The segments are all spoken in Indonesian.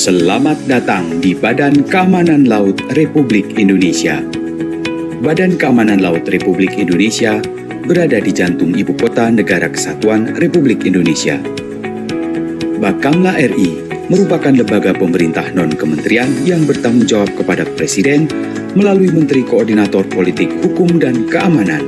Selamat datang di Badan Keamanan Laut Republik Indonesia. Badan Keamanan Laut Republik Indonesia berada di jantung ibu kota Negara Kesatuan Republik Indonesia. Bakamla RI merupakan lembaga pemerintah non-kementerian yang bertanggung jawab kepada Presiden melalui Menteri Koordinator Politik Hukum dan Keamanan.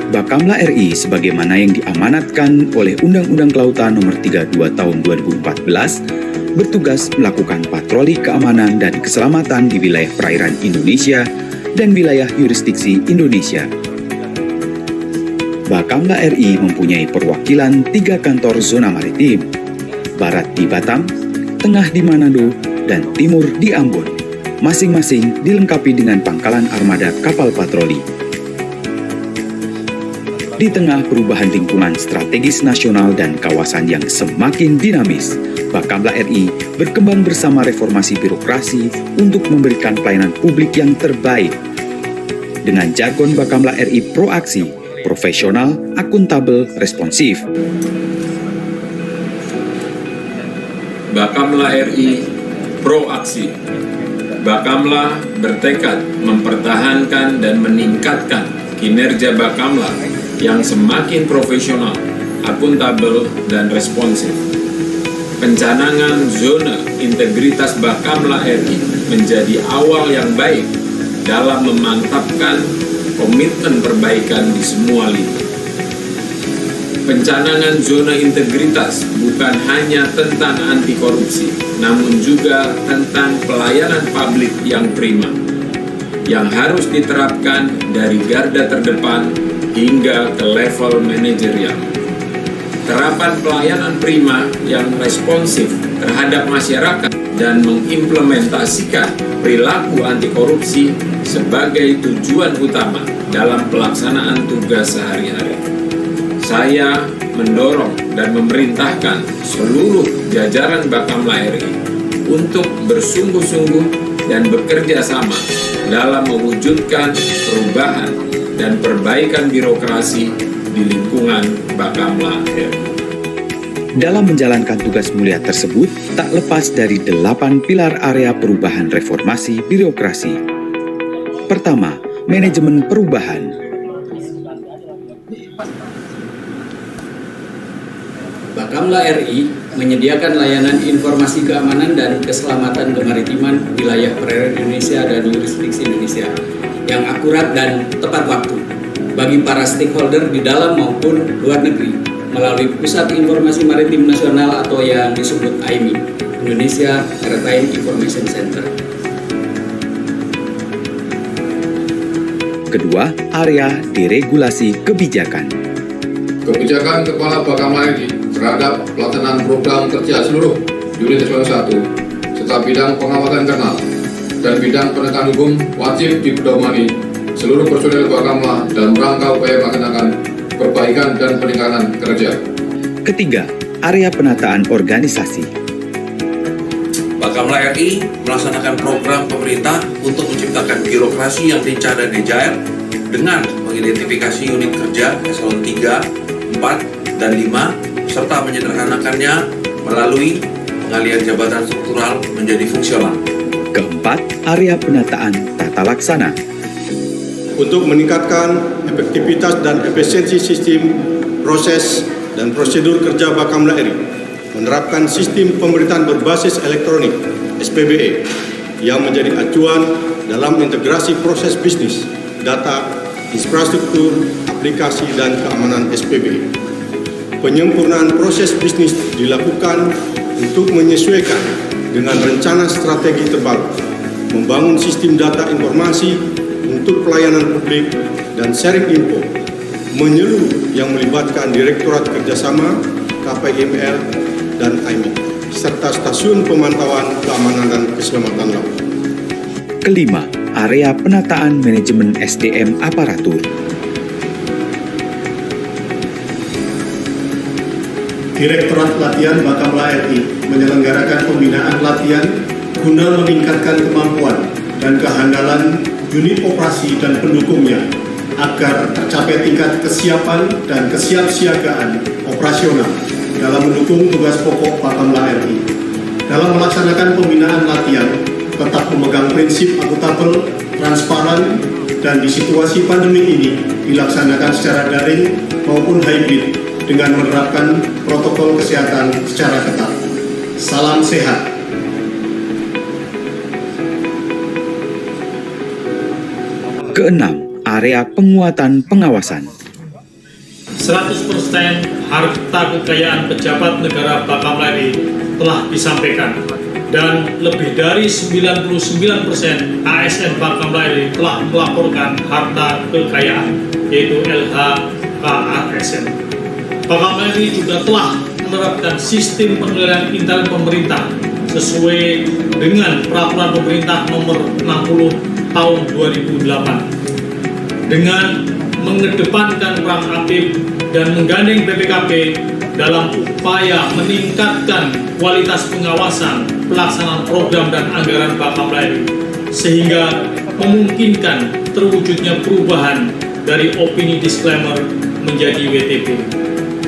Bakamla RI sebagaimana yang diamanatkan oleh Undang-Undang Kelautan Nomor 32 Tahun 2014 bertugas melakukan patroli keamanan dan keselamatan di wilayah perairan Indonesia dan wilayah yurisdiksi Indonesia. Bakamla RI mempunyai perwakilan 3 kantor zona maritim, barat di Batam, tengah di Manado, dan timur di Ambon, masing-masing dilengkapi dengan pangkalan armada kapal patroli. Di tengah perubahan lingkungan strategis nasional dan kawasan yang semakin dinamis, Bakamla RI berkembang bersama reformasi birokrasi untuk memberikan pelayanan publik yang terbaik. Dengan jargon Bakamla RI proaksi, profesional, akuntabel, responsif. Bakamla RI proaksi. Bakamla bertekad mempertahankan dan meningkatkan kinerja Bakamla yang semakin profesional, akuntabel, dan responsif. Pencanangan zona integritas Bakamla RI menjadi awal yang baik dalam memantapkan komitmen perbaikan di semua lini. Pencanangan zona integritas bukan hanya tentang anti korupsi, namun juga tentang pelayanan publik yang prima, yang harus diterapkan dari garda terdepan hingga ke level manajerial. Terapan pelayanan prima yang responsif terhadap masyarakat dan mengimplementasikan perilaku anti korupsi sebagai tujuan utama dalam pelaksanaan tugas sehari-hari. Saya mendorong dan memerintahkan seluruh jajaran Bakamla RI untuk bersungguh-sungguh dan bekerja sama dalam mewujudkan perubahan dan perbaikan birokrasi di lingkungan Bakamla RI. Dalam menjalankan tugas mulia tersebut, tak lepas dari 8 pilar area perubahan reformasi birokrasi. Pertama, manajemen perubahan. Bakamla RI menyediakan layanan informasi keamanan dan keselamatan kemaritiman wilayah perairan Indonesia dan yurisdiksi Indonesia yang akurat dan tepat waktu bagi para stakeholder di dalam maupun luar negeri melalui Pusat Informasi Maritim Nasional atau yang disebut AIMI, Indonesia Maritime Information Center. Kedua, area deregulasi kebijakan. Kebijakan Kepala Bakamla RI terhadap pelaksanaan program kerja seluruh unit eselon 1 serta bidang pengawasan internal dan bidang penegakan hukum wajib dipedomani seluruh personel Bakamla dalam rangka upaya melaksanakan perbaikan dan peningkatan kerja. Ketiga, area penataan organisasi. Bakamla RI melaksanakan program pemerintah untuk menciptakan birokrasi yang lincah dan agile dengan mengidentifikasi unit kerja eselon 3, 4, dan 5 serta menyederhanakannya melalui pengalihan jabatan struktural menjadi fungsional. Keempat, area penataan tata laksana. Untuk meningkatkan efektivitas dan efisiensi sistem, proses, dan prosedur kerja Bakamla RI, menerapkan sistem pemerintahan berbasis elektronik (SPBE) yang menjadi acuan dalam integrasi proses bisnis, data, infrastruktur, aplikasi, dan keamanan SPBE. Penyempurnaan proses bisnis dilakukan untuk menyesuaikan dengan rencana strategi terbaru, membangun sistem data informasi untuk pelayanan publik dan sharing info menyeluruh yang melibatkan Direktorat Kerjasama, KPIML, dan AIMI, serta stasiun pemantauan keamanan dan keselamatan laut. Kelima, area penataan manajemen SDM aparatur. Direktorat Pelatihan Bakamla RI menyelenggarakan pembinaan latihan guna meningkatkan kemampuan dan kehandalan unit operasi dan pendukungnya agar tercapai tingkat kesiapan dan kesiapsiagaan operasional dalam mendukung tugas pokok Bakamla RI. Dalam melaksanakan pembinaan latihan, tetap memegang prinsip akuntabel, transparan, dan di situasi pandemi ini dilaksanakan secara daring maupun hybrid dengan menerapkan protokol kesehatan secara ketat. Salam sehat. Keenam, area penguatan pengawasan. 100% harta kekayaan pejabat negara Bakamla RI telah disampaikan dan lebih dari 99% ASN Bakamla RI telah melaporkan harta kekayaan, yaitu LHKASN. Bakamla RI juga telah menerapkan sistem penilaian internal pemerintah sesuai dengan Peraturan Pemerintah Nomor 60 Tahun 2008 dengan mengedepankan peran aktif dan menggandeng BPKP dalam upaya meningkatkan kualitas pengawasan pelaksanaan program dan anggaran Bakamla RI sehingga memungkinkan terwujudnya perubahan dari opini disclaimer menjadi WTP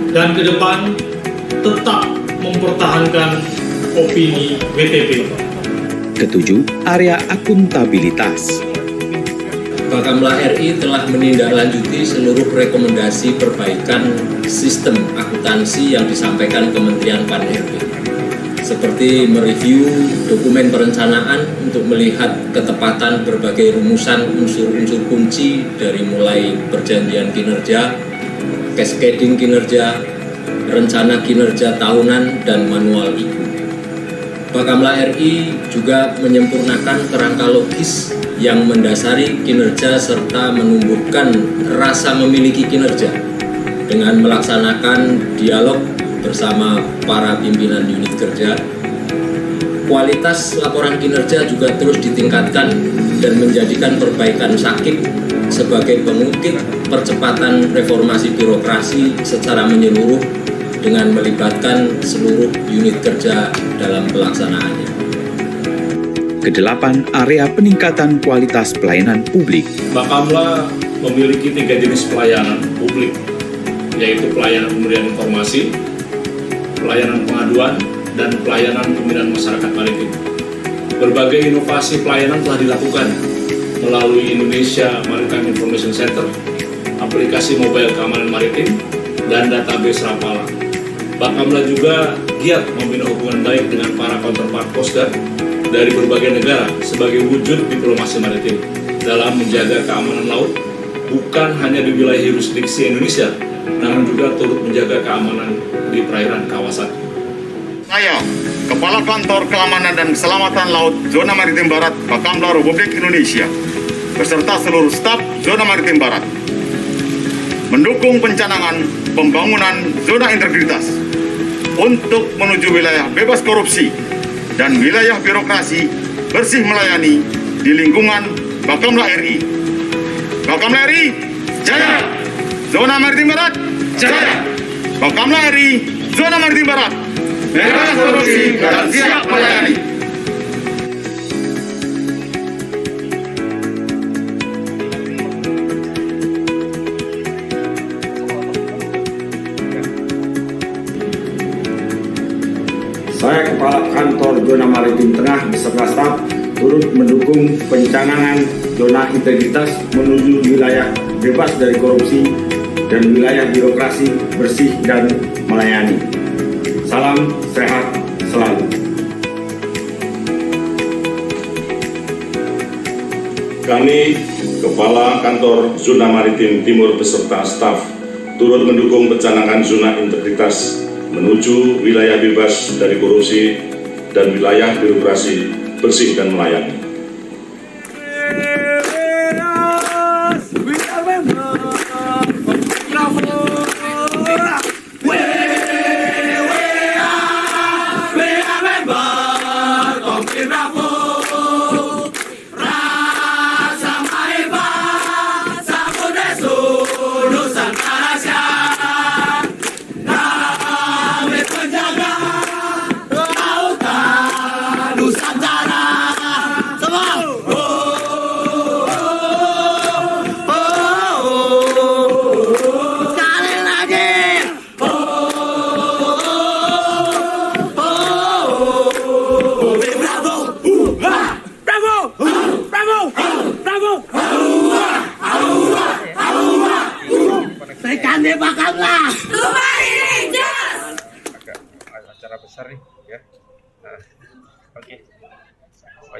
dan ke depan tetap mempertahankan opini WTP. Ketujuh, area akuntabilitas. Bakamla RI telah menindaklanjuti seluruh rekomendasi perbaikan sistem akuntansi yang disampaikan Kementerian Pan-RB, seperti mereview dokumen perencanaan untuk melihat ketepatan berbagai rumusan unsur-unsur kunci dari mulai perjanjian kinerja, cascading kinerja, rencana kinerja tahunan, dan manual IKU. Bakamla RI juga menyempurnakan kerangka logis yang mendasari kinerja serta menumbuhkan rasa memiliki kinerja dengan melaksanakan dialog bersama para pimpinan unit kerja. Kualitas laporan kinerja juga terus ditingkatkan dan menjadikan perbaikan SAKIP sebagai pengukir percepatan reformasi birokrasi secara menyeluruh dengan melibatkan seluruh unit kerja dalam pelaksanaannya. Kedelapan, area peningkatan kualitas pelayanan publik. Bakamla memiliki 3 jenis pelayanan publik, yaitu pelayanan pemberian informasi, pelayanan pengaduan, dan pelayanan pembinaan masyarakat maritim. Berbagai inovasi pelayanan telah dilakukan melalui Indonesia Maritime Information Center, aplikasi mobile keamanan maritim, dan database Rapala. Bakamla juga giat membina hubungan baik dengan para counterpart Coast Guard dari berbagai negara sebagai wujud diplomasi maritim dalam menjaga keamanan laut bukan hanya di wilayah yurisdiksi Indonesia, namun juga turut menjaga keamanan di perairan kawasan. Saya, Kepala Kantor Keamanan dan Keselamatan Laut Zona Maritim Barat Bakamla Republik Indonesia, beserta seluruh staf Zona Maritim Barat, mendukung pencanangan pembangunan zona integritas untuk menuju wilayah bebas korupsi dan wilayah birokrasi bersih melayani di lingkungan Bakamla RI. Bakamla RI, jaya! Zona Maritim Barat, jaya! Bakamla RI, Zona Maritim Barat, bebas korupsi dan siap melayani. Saya Kepala Kantor Zona Maritim Tengah beserta staf turut mendukung pencanangan zona integritas menuju wilayah bebas dari korupsi dan wilayah birokrasi bersih dan melayani. Salam sehat selalu. Kami, Kepala Kantor Zona Maritim Timur beserta staf turut mendukung pencanangan zona integritas menuju wilayah bebas dari korupsi dan wilayah birokrasi bersih dan melayani.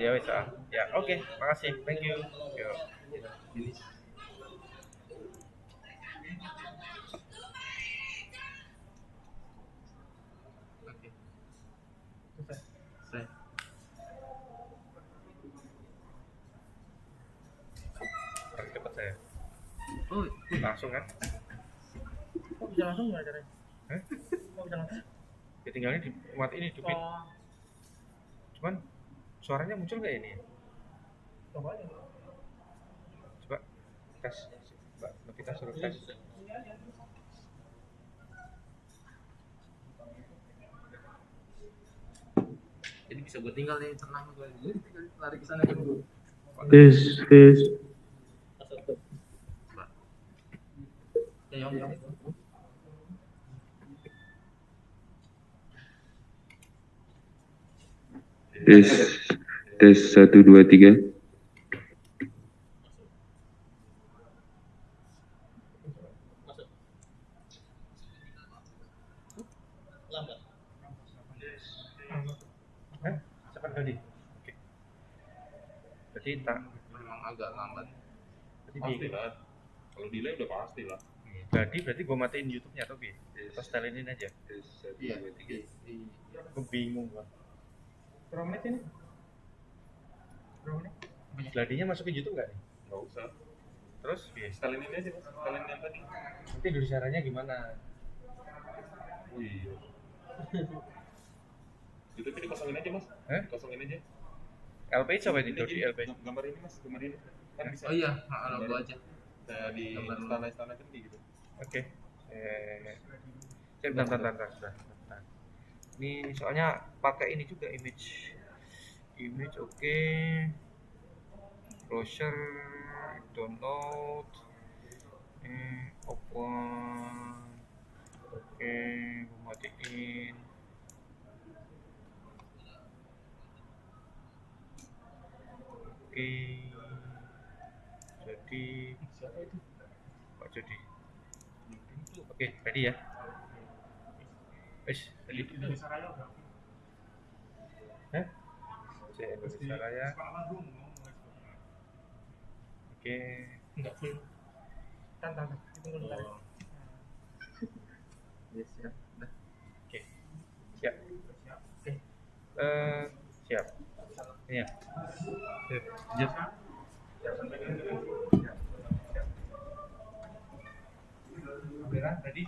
ya wes ya oke, makasih, thank you. Yo. Oke. Selesai. Harus cepat saya. Oh, langsung kan? Kok bisa langsung nggak caranya? Hah? Kok bisa langsung? Ya tinggalnya di ini di mute. Cuman suaranya muncul nggak ini? Coba aja. Coba tes. Mbak Novita suruh tes. Jadi bisa gue tinggal nih, tenang gue. Lari ke sana dulu. Tes. Ya, Tes 1 2 3. lambat. Cepat tadi. Oke. Berarti tak Memang agak lambat. pasti lah. Kalau delay udah pasti lah. berarti gue matiin YouTube-nya atau bi? Atau setelinin aja? Iya. Gue bingung gua. Berapa menit ini? Berapa menit? Gladinya masuk ke YouTube nggak nih? Nggak usah. Terus? Setelin ini aja, Mas. Setelin yang tadi. Nanti dulu caranya gimana? Oh iya. YouTube ini kosongin aja, Mas. Kosongin aja. LP coba ini di LP. Gambar ini, Mas. Gambar ini. Kan bisa. Oh iya, logo aja. Di istana-istana kan gitu. Oke. Bentar. Ini soalnya pakai ini juga image oke. Browser download open. Oke, gue matiin. Oke. Jadi siapa itu? Pak Jody. Oke, ready ya? Wes, ready. Indonesia Raya udah. Hah? Indonesia Raya. Oke. Enggak full. Tantang, tunggu bentar. Yes, siap. Udah. Oke. Siap. Oke. Siap. Iya. Siap. Kamera ready?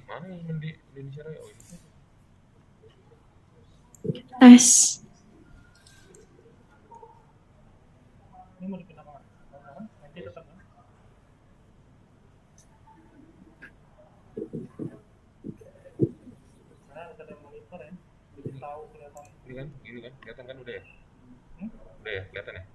Mana yang di Indonesia Raya? Oh, ini. Tes. Ini mau dipindah ke mana? Nanti tetap kan? Karena ada monitor ya, bikin tahu kelihatan. Ini kan, kelihatan kan udah ya? Udah ya, kelihatan ya?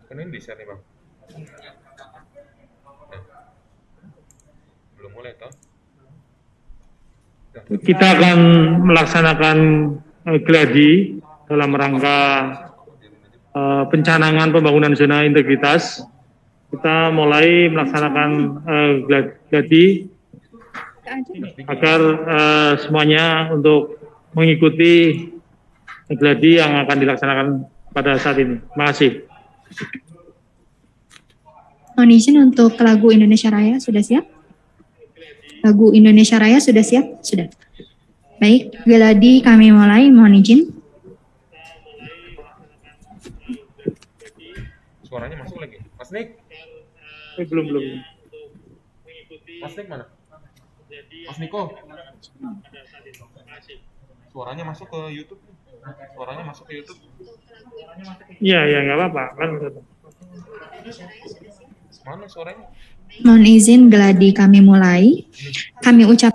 Kan ini bisa nih bang. Belum mulai toh? Kita akan melaksanakan gladi dalam rangka pencanangan pembangunan zona integritas. Kita mulai melaksanakan gladi agar semuanya untuk mengikuti gladi yang akan dilaksanakan pada saat ini. Terima kasih. Mohon izin untuk lagu Indonesia Raya sudah siap? Lagu Indonesia Raya sudah siap? Sudah. Baik, gladi kami mulai, mohon izin. Suaranya masuk lagi. Mas Nik? Belum. Mas Nik mana? Mas Niko? Suaranya masuk ke YouTube. Suaranya masuk ke YouTube. Iya, nggak apa-apa. Kan Mana suaranya? Mohon izin Geladi kami mulai. Kami ucap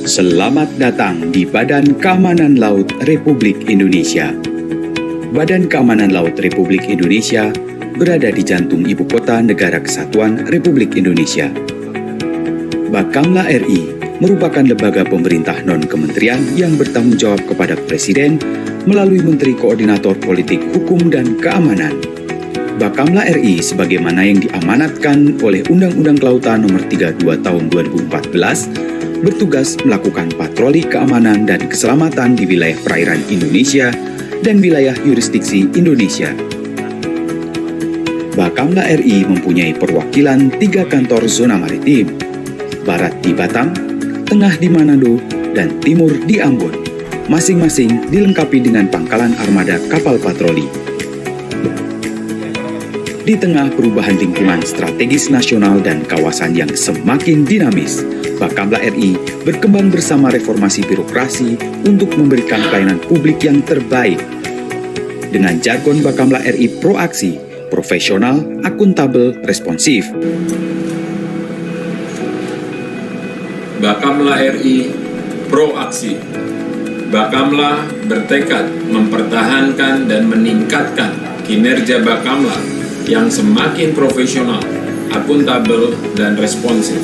Selamat datang di Badan Keamanan Laut Republik Indonesia. Badan Keamanan Laut Republik Indonesia berada di jantung ibu kota negara kesatuan Republik Indonesia. Bakamla RI merupakan lembaga pemerintah non-kementerian yang bertanggung jawab kepada Presiden melalui Menteri Koordinator Politik Hukum dan Keamanan. Bakamla RI sebagaimana yang diamanatkan oleh Undang-Undang Kelautan Nomor 32 Tahun 2014 bertugas melakukan patroli keamanan dan keselamatan di wilayah perairan Indonesia dan wilayah yurisdiksi Indonesia. Bakamla RI mempunyai perwakilan 3 kantor zona maritim, barat di Batam, tengah di Manado, dan timur di Ambon, masing-masing dilengkapi dengan pangkalan armada kapal patroli. Di tengah perubahan lingkungan strategis nasional dan kawasan yang semakin dinamis, Bakamla RI berkembang bersama reformasi birokrasi untuk memberikan pelayanan publik yang terbaik. Dengan jargon Bakamla RI proaksi, profesional, akuntabel, responsif. Bakamla RI proaksi. Bakamla bertekad mempertahankan dan meningkatkan kinerja Bakamla yang semakin profesional, akuntabel, dan responsif.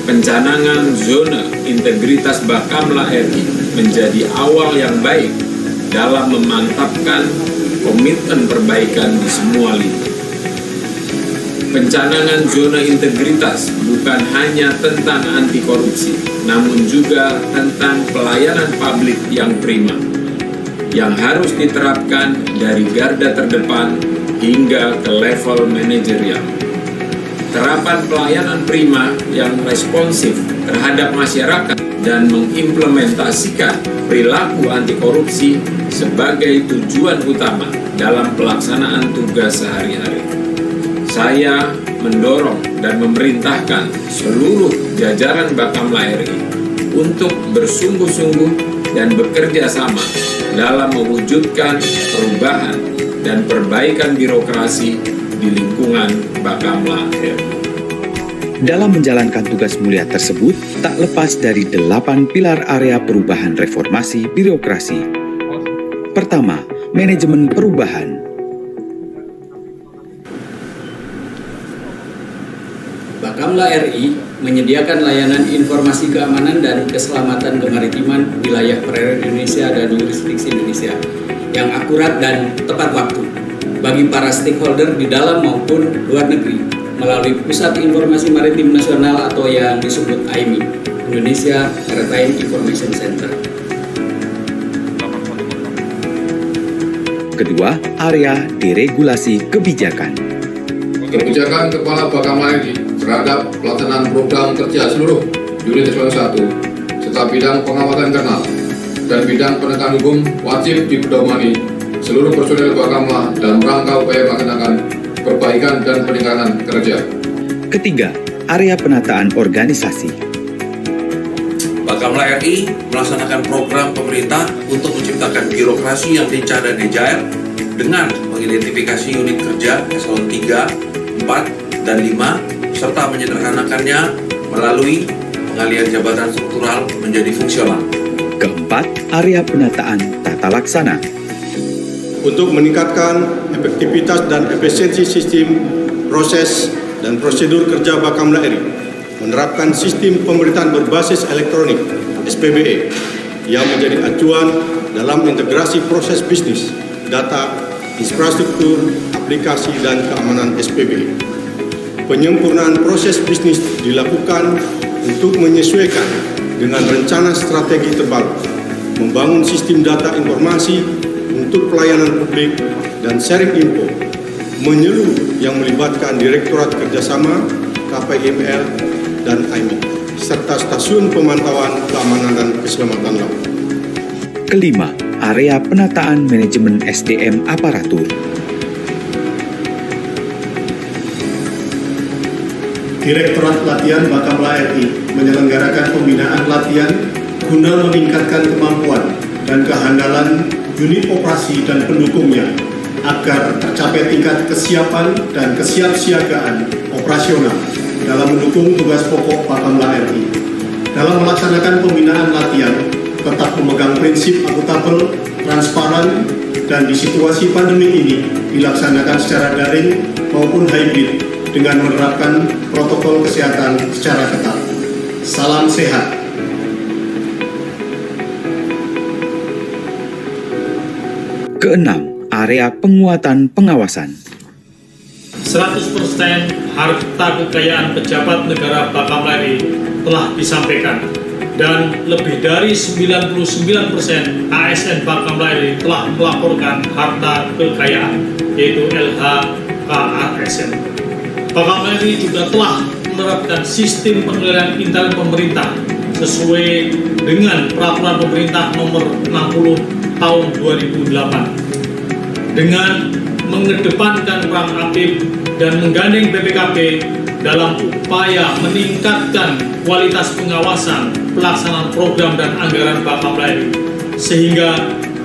Pencanangan zona integritas Bakamla RI menjadi awal yang baik dalam memantapkan komitmen perbaikan di semua lini. Pencanangan zona integritas bukan hanya tentang anti korupsi, namun juga tentang pelayanan publik yang prima, yang harus diterapkan dari garda terdepan hingga ke level manajerial. Terapan pelayanan prima yang responsif terhadap masyarakat dan mengimplementasikan perilaku anti korupsi sebagai tujuan utama dalam pelaksanaan tugas sehari-hari. Saya mendorong dan memerintahkan seluruh jajaran Bakamla RI untuk bersungguh-sungguh dan bekerja sama dalam mewujudkan perubahan dan perbaikan birokrasi di lingkungan Bakamla RI. Dalam menjalankan tugas mulia tersebut, tak lepas dari 8 pilar area perubahan reformasi birokrasi. Pertama, manajemen perubahan. Bakamla RI menyediakan layanan informasi keamanan dan keselamatan kemaritiman wilayah perairan Indonesia dan yurisdiksi Indonesia yang akurat dan tepat waktu bagi para stakeholder di dalam maupun luar negeri melalui Pusat Informasi Maritim Nasional atau yang disebut AIMI, Indonesia Maritime Information Center. Kedua, area deregulasi kebijakan. Kebijakan Kepala Bakamla RI terhadap pelaksanaan program kerja seluruh unit eselon 1 serta bidang pengawasan internal dan bidang penegakan hukum wajib dipedomani seluruh personel Bakamla dalam rangka upaya melaksanakan perbaikan dan peningkatan kerja. Ketiga, area penataan organisasi. Bakamla RI melaksanakan program pemerintah untuk menciptakan birokrasi yang lincah dan agile dengan mengidentifikasi unit kerja eselon 3, 4, dan 5 serta menyederhanakannya melalui pengalihan jabatan struktural menjadi fungsional. Keempat, area penataan tata laksana. Untuk meningkatkan efektivitas dan efisiensi sistem, proses, dan prosedur kerja Bakamla RI, menerapkan sistem pemerintahan berbasis elektronik (SPBE) yang menjadi acuan dalam integrasi proses bisnis, data, infrastruktur, aplikasi, dan keamanan SPBE. Penyempurnaan proses bisnis dilakukan untuk menyesuaikan dengan rencana strategi terbaru, membangun sistem data informasi untuk pelayanan publik dan sharing info menyeluruh yang melibatkan Direktorat Kerjasama, KPML, dan AIMI, serta stasiun pemantauan keamanan dan keselamatan laut. Kelima, area penataan manajemen SDM aparatur. Direktorat Latihan Bakamla RI menyelenggarakan pembinaan latihan guna meningkatkan kemampuan dan kehandalan unit operasi dan pendukungnya agar tercapai tingkat kesiapan dan kesiapsiagaan operasional dalam mendukung tugas pokok Bakamla RI. Dalam melaksanakan pembinaan latihan, tetap memegang prinsip akuntabel, transparan, dan di situasi pandemi ini dilaksanakan secara daring maupun hybrid dengan menerapkan protokol kesehatan secara ketat. Salam sehat. Keenam, area penguatan pengawasan. 100% harta kekayaan pejabat negara Bakamla RI telah disampaikan dan lebih dari 99% ASN Bakamla RI telah melaporkan harta kekayaan, yaitu LHKASN. Bakamla RI juga telah menerapkan sistem penilaian internal pemerintah sesuai dengan peraturan pemerintah nomor 60 tahun 2008 dengan mengedepankan peran aktif dan menggandeng BPKP dalam upaya meningkatkan kualitas pengawasan pelaksanaan program dan anggaran Bakamla RI sehingga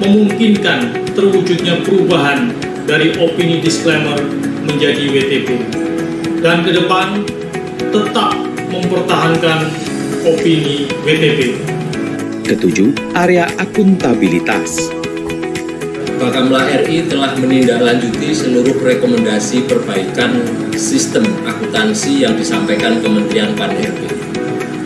memungkinkan terwujudnya perubahan dari opini disclaimer menjadi WTP dan ke depan tetap mempertahankan opini WTP. Ketujuh, area akuntabilitas. Bakamla RI telah menindaklanjuti seluruh rekomendasi perbaikan sistem akuntansi yang disampaikan Kementerian Pan-RB,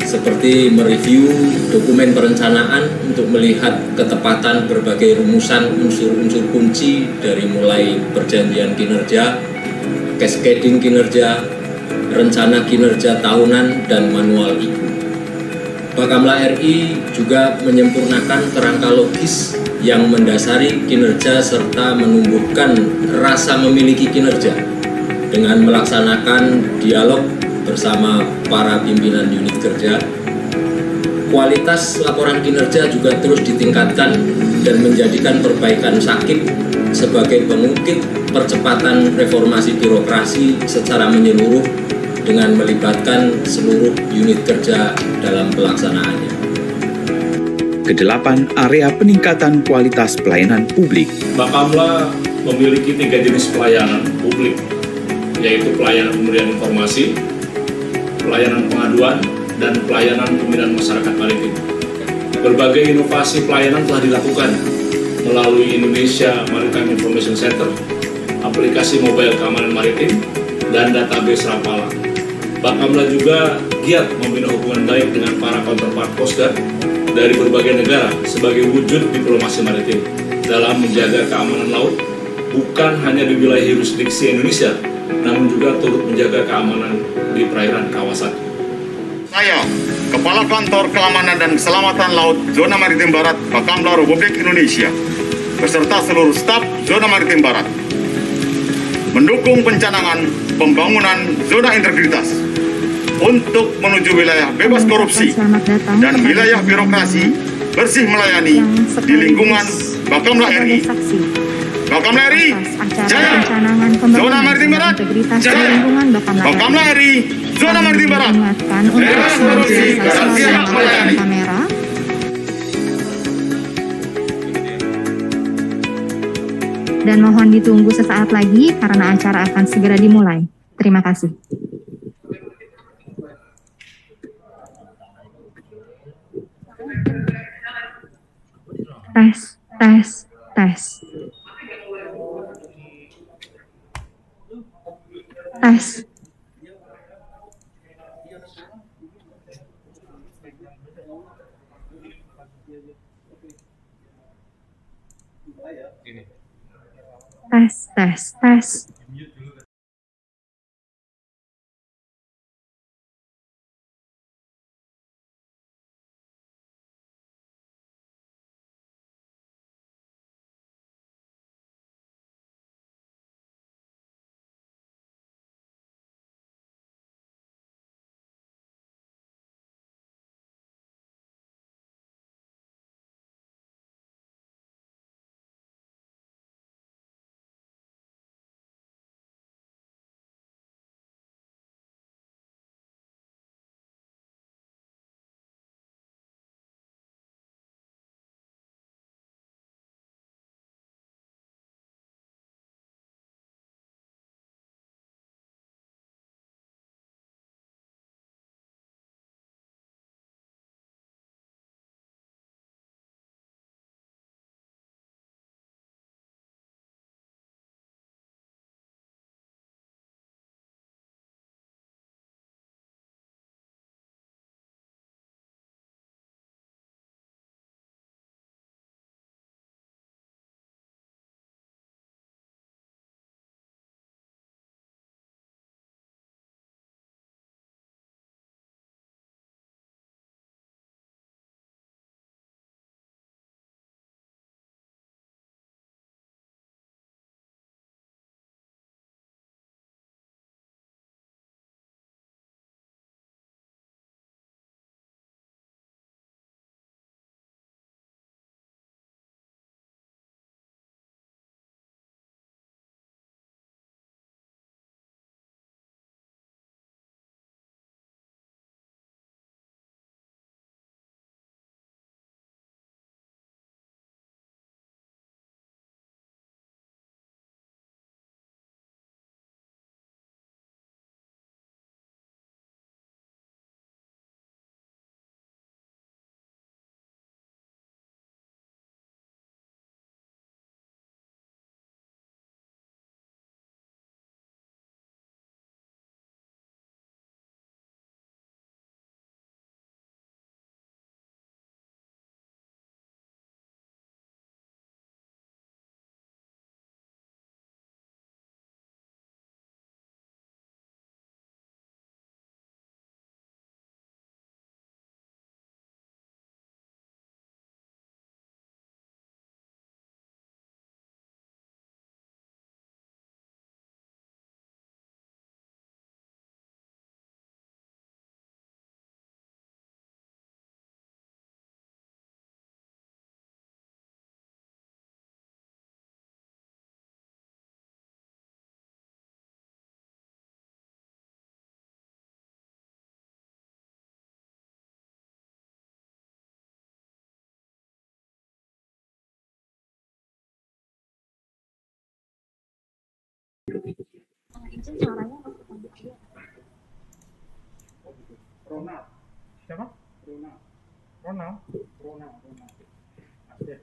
seperti mereview dokumen perencanaan untuk melihat ketepatan berbagai rumusan unsur-unsur kunci dari mulai perjanjian kinerja, cascading kinerja, rencana kinerja tahunan, dan manual ibu. Bakamla RI juga menyempurnakan kerangka logis yang mendasari kinerja serta menumbuhkan rasa memiliki kinerja dengan melaksanakan dialog bersama para pimpinan unit kerja. Kualitas laporan kinerja juga terus ditingkatkan dan menjadikan perbaikan SAKIP sebagai pengukit percepatan reformasi birokrasi secara menyeluruh dengan melibatkan seluruh unit kerja dalam pelaksanaannya. Kedelapan, area peningkatan kualitas pelayanan publik. Bakamla memiliki 3 jenis pelayanan publik, yaitu pelayanan pemberian informasi, pelayanan pengaduan, dan pelayanan pembinaan masyarakat maritim. Berbagai inovasi pelayanan telah dilakukan melalui Indonesia Maritime Information Center, aplikasi mobile keamanan maritim, dan database Rapala. Bakamla juga giat membina hubungan baik dengan para counterpart Coast Guard dari berbagai negara sebagai wujud diplomasi maritim dalam menjaga keamanan laut bukan hanya di wilayah yurisdiksi Indonesia, namun juga turut menjaga keamanan di perairan kawasan. Saya, Kepala Kantor Keamanan dan Keselamatan Laut Zona Maritim Barat Bakamla Republik Indonesia, beserta seluruh staf Zona Maritim Barat, mendukung pencanangan pembangunan zona integritas untuk menuju wilayah bebas korupsi dan wilayah birokrasi bersih melayani di lingkungan Bakamla RI. Bakamla RI, jaya! Zona Maritim Barat, jaya! Bakamla RI, Zona Maritim Barat, bebas korupsi dan siap melayani. Dan mohon ditunggu sesaat lagi karena acara akan segera dimulai. Terima kasih. Tes, tes, tes. Tes. Tes, tes, tes.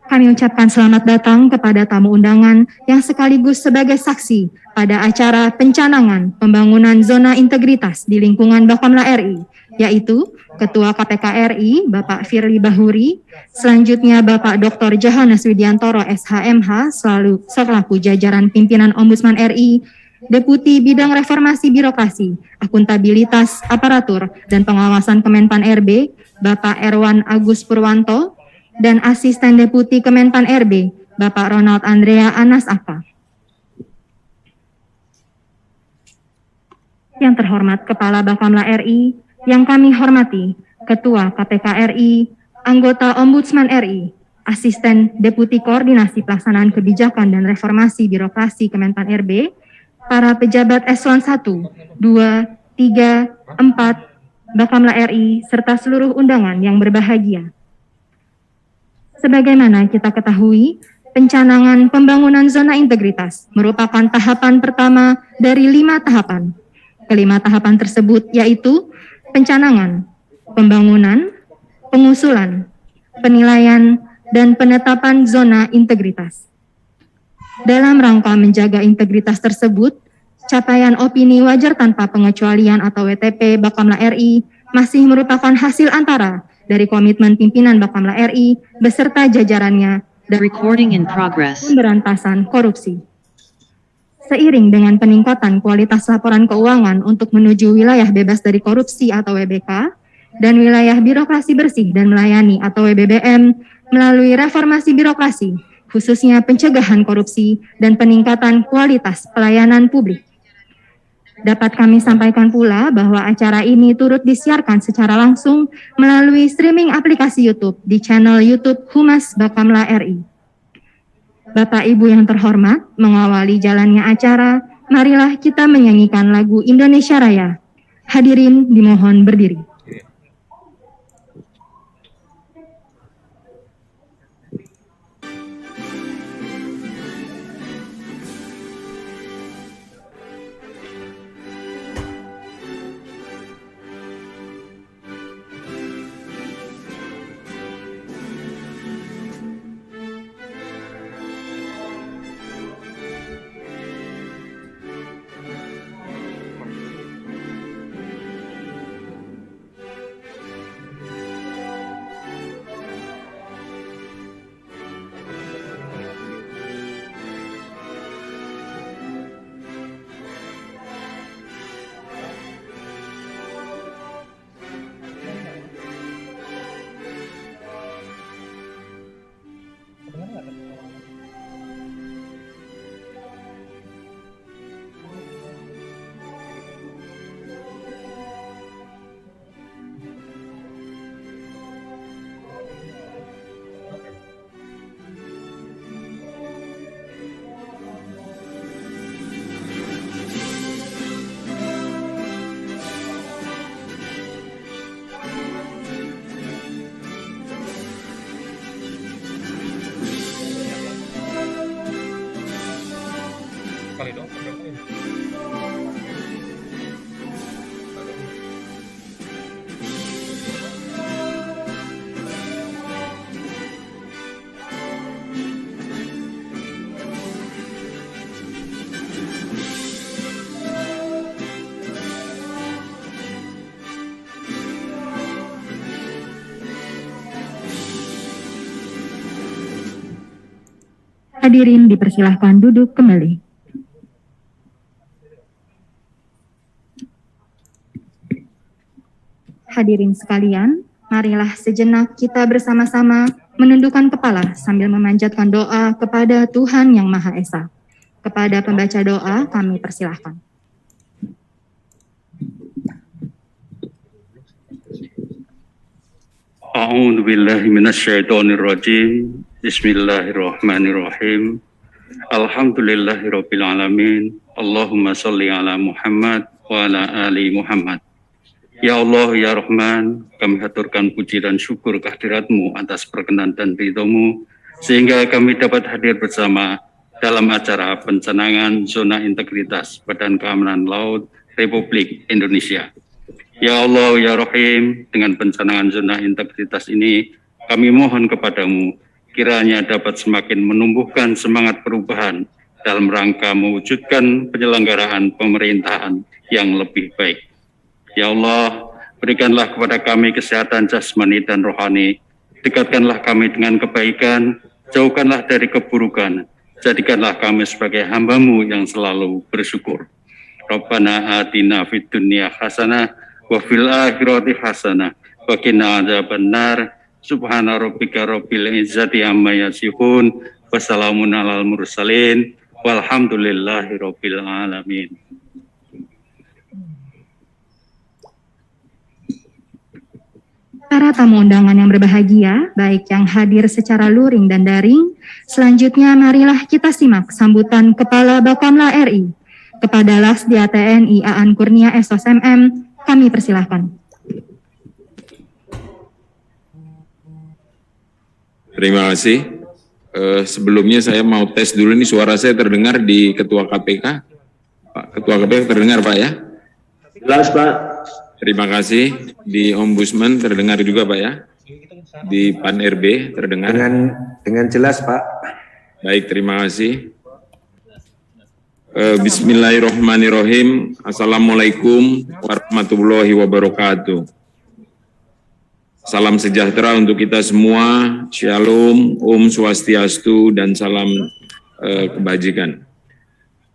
Kami ucapkan selamat datang kepada tamu undangan yang sekaligus sebagai saksi pada acara pencanangan pembangunan zona integritas di lingkungan Bakamla RI, yaitu Ketua KPK RI, Bapak Firly Bahuri, selanjutnya Bapak Dr. Johannes Widiantoro, SHMH, selaku jajaran pimpinan Ombudsman RI, Deputi Bidang Reformasi Birokrasi, Akuntabilitas, Aparatur, dan Pengawasan Kemenpan RB, Bapak Erwan Agus Purwanto, dan Asisten Deputi Kemenpan RB, Bapak Ronald Andrea Anas Aka. Yang terhormat Kepala Bakamla RI, yang kami hormati Ketua KPK RI, anggota Ombudsman RI, Asisten Deputi Koordinasi Pelaksanaan Kebijakan dan Reformasi Birokrasi Kemenpan RB, para pejabat eselon 1, 2, 3, 4, Bakamla RI, serta seluruh undangan yang berbahagia. Sebagaimana kita ketahui, pencanangan pembangunan zona integritas merupakan tahapan pertama dari 5 tahapan. Kelima tahapan tersebut yaitu pencanangan, pembangunan, pengusulan, penilaian, dan penetapan zona integritas. Dalam rangka menjaga integritas tersebut, capaian opini wajar tanpa pengecualian atau WTP Bakamla RI masih merupakan hasil antara dari komitmen pimpinan Bakamla RI beserta jajarannya dalam pemberantasan korupsi. Seiring dengan peningkatan kualitas laporan keuangan untuk menuju wilayah bebas dari korupsi atau WBK dan wilayah birokrasi bersih dan melayani atau WBBM melalui reformasi birokrasi, khususnya pencegahan korupsi dan peningkatan kualitas pelayanan publik. Dapat kami sampaikan pula bahwa acara ini turut disiarkan secara langsung melalui streaming aplikasi YouTube di channel YouTube Humas Bakamla RI. Bapak Ibu yang terhormat, mengawali jalannya acara, marilah kita menyanyikan lagu Indonesia Raya. Hadirin dimohon berdiri. Hadirin dipersilahkan duduk kembali. Hadirin sekalian, marilah sejenak kita bersama-sama menundukkan kepala sambil memanjatkan doa kepada Tuhan Yang Maha Esa. Kepada pembaca doa kami persilahkan. A'udzu billahi minasyaitonir rajim. Bismillahirrahmanirrahim. Alhamdulillahirabbil alamin. Allahumma shalli ala Muhammad wa ala ali Muhammad. Ya Allah, ya Rahman, kami haturkan puji dan syukur kehadirat-Mu atas perkenan dan ridho-Mu, sehingga kami dapat hadir bersama dalam acara pencanangan zona integritas Badan Keamanan Laut Republik Indonesia. Ya Allah, ya Rahim, dengan pencanangan zona integritas ini, kami mohon kepadamu, kiranya dapat semakin menumbuhkan semangat perubahan dalam rangka mewujudkan penyelenggaraan pemerintahan yang lebih baik. Ya Allah, berikanlah kepada kami kesehatan jasmani dan rohani, dekatkanlah kami dengan kebaikan, jauhkanlah dari keburukan, jadikanlah kami sebagai hamba-Mu yang selalu bersyukur. Rabbana atina fid dunya hasanah wa fil akhirati hasanah wa qina adzabannar. Subhana rabbika rabbil izzati amma yasifun wa salamun alal mursalin walhamdulillahi rabbil alamin. Para tamu undangan yang berbahagia, baik yang hadir secara luring dan daring, selanjutnya marilah kita simak sambutan Kepala Bakamla RI. Kepada Lasdia TNI Aan Kurnia SOSMM, kami persilahkan. Terima kasih. Sebelumnya saya mau tes dulu nih, suara saya terdengar di Ketua KPK. Pak Ketua KPK terdengar Pak ya? Jelas Pak. Terima kasih. Di Ombudsman terdengar juga Pak ya? Di Pan RB terdengar? Dengan jelas Pak. Baik, terima kasih. Bismillahirrahmanirrahim. Assalamualaikum warahmatullahi wabarakatuh. Salam sejahtera untuk kita semua. Shalom, Om Swastiastu, dan salam kebajikan.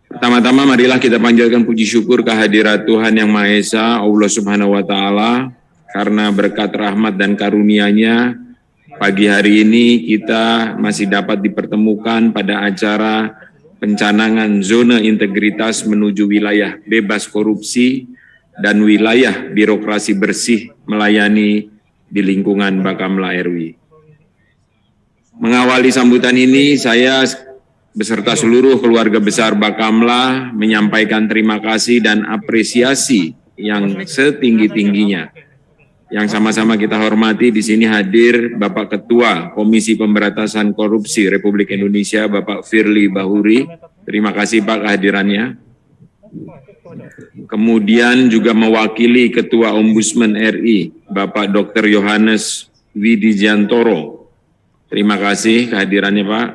Pertama-tama marilah kita panjatkan puji syukur kehadirat Tuhan Yang Maha Esa, Allah Subhanahu wa Ta'ala, karena berkat rahmat dan karunia-Nya pagi hari ini kita masih dapat dipertemukan pada acara pencanangan zona integritas menuju wilayah bebas korupsi dan wilayah birokrasi bersih melayani di lingkungan Bakamla RI. Mengawali sambutan ini, saya beserta seluruh keluarga besar Bakamla menyampaikan terima kasih dan apresiasi yang setinggi-tingginya. Yang sama-sama kita hormati, di sini hadir Bapak Ketua Komisi Pemberantasan Korupsi Republik Indonesia, Bapak Firly Bahuri. Terima kasih Pak kehadirannya. Kemudian juga mewakili Ketua Ombudsman RI, Bapak Dr. Yohanes Widiantoro. Terima kasih kehadirannya Pak.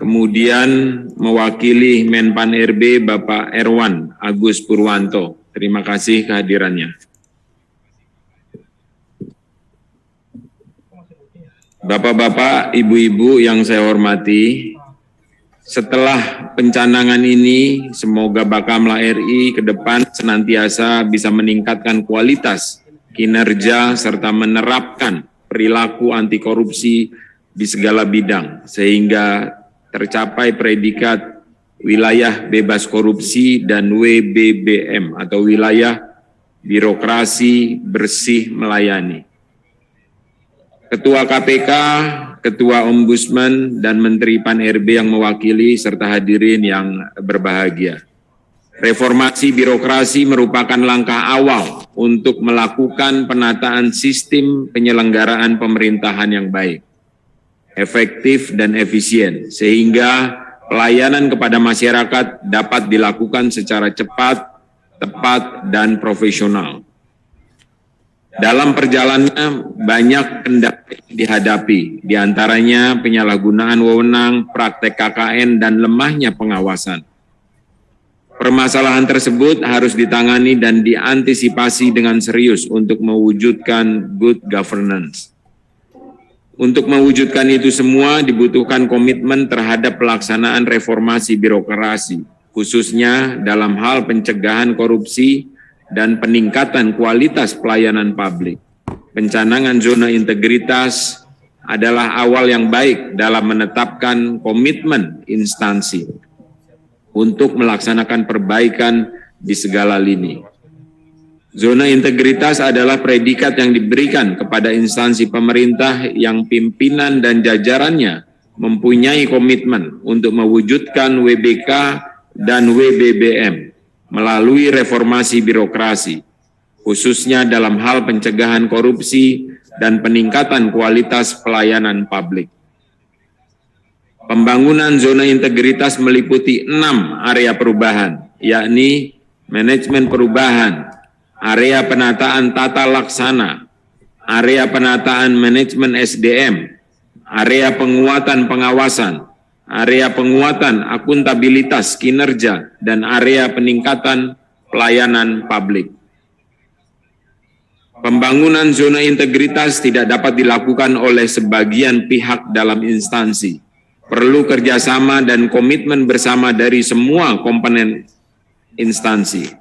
Kemudian mewakili Menpan RB, Bapak Erwan Agus Purwanto. Terima kasih kehadirannya. Bapak-bapak, ibu-ibu yang saya hormati, setelah pencanangan ini, semoga Bakamla RI ke depan senantiasa bisa meningkatkan kualitas kinerja serta menerapkan perilaku anti korupsi di segala bidang, sehingga tercapai predikat wilayah bebas korupsi dan WBBM atau wilayah birokrasi bersih melayani. Ketua KPK, Ketua Ombudsman, dan Menteri Pan RB yang mewakili serta hadirin yang berbahagia. Reformasi birokrasi merupakan langkah awal untuk melakukan penataan sistem penyelenggaraan pemerintahan yang baik, efektif dan efisien, sehingga pelayanan kepada masyarakat dapat dilakukan secara cepat, tepat, dan profesional. Dalam perjalanannya banyak kendala dihadapi, diantaranya penyalahgunaan wewenang, praktek KKN, dan lemahnya pengawasan. Permasalahan tersebut harus ditangani dan diantisipasi dengan serius untuk mewujudkan good governance. Untuk mewujudkan itu semua dibutuhkan komitmen terhadap pelaksanaan reformasi birokrasi, khususnya dalam hal pencegahan korupsi dan peningkatan kualitas pelayanan publik. Pencanangan zona integritas adalah awal yang baik dalam menetapkan komitmen instansi untuk melaksanakan perbaikan di segala lini. Zona integritas adalah predikat yang diberikan kepada instansi pemerintah yang pimpinan dan jajarannya mempunyai komitmen untuk mewujudkan WBK dan WBBM melalui reformasi birokrasi, khususnya dalam hal pencegahan korupsi dan peningkatan kualitas pelayanan publik. Pembangunan zona integritas meliputi 6 area perubahan, yakni manajemen perubahan, area penataan tata laksana, area penataan manajemen SDM, area penguatan pengawasan, area penguatan akuntabilitas kinerja, dan area peningkatan pelayanan publik. Pembangunan zona integritas tidak dapat dilakukan oleh sebagian pihak dalam instansi. Perlu kerjasama dan komitmen bersama dari semua komponen instansi.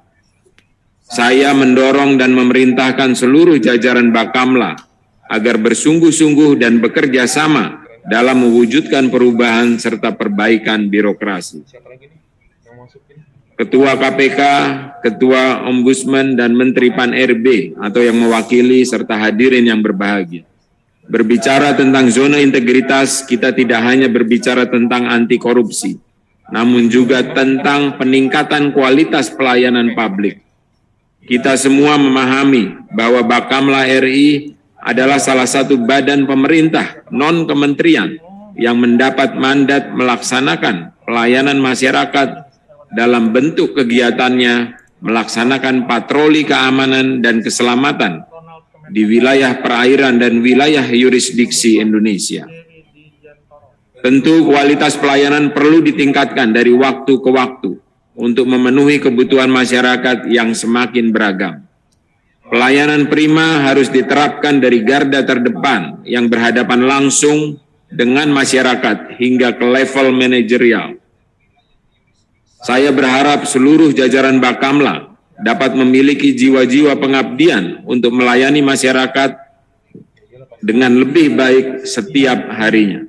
Saya mendorong dan memerintahkan seluruh jajaran Bakamla agar bersungguh-sungguh dan bekerja sama dalam mewujudkan perubahan serta perbaikan birokrasi. Ketua KPK, Ketua Ombudsman, dan Menteri Pan-RB atau yang mewakili serta hadirin yang berbahagia. Berbicara tentang zona integritas, kita tidak hanya berbicara tentang anti korupsi, namun juga tentang peningkatan kualitas pelayanan publik. Kita semua memahami bahwa Bakamla RI adalah salah satu badan pemerintah non-kementerian yang mendapat mandat melaksanakan pelayanan masyarakat dalam bentuk kegiatannya melaksanakan patroli keamanan dan keselamatan di wilayah perairan dan wilayah yurisdiksi Indonesia. Tentu kualitas pelayanan perlu ditingkatkan dari waktu ke waktu untuk memenuhi kebutuhan masyarakat yang semakin beragam. Pelayanan prima harus diterapkan dari garda terdepan yang berhadapan langsung dengan masyarakat hingga ke level manajerial. Saya berharap seluruh jajaran Bakamla dapat memiliki jiwa-jiwa pengabdian untuk melayani masyarakat dengan lebih baik setiap harinya.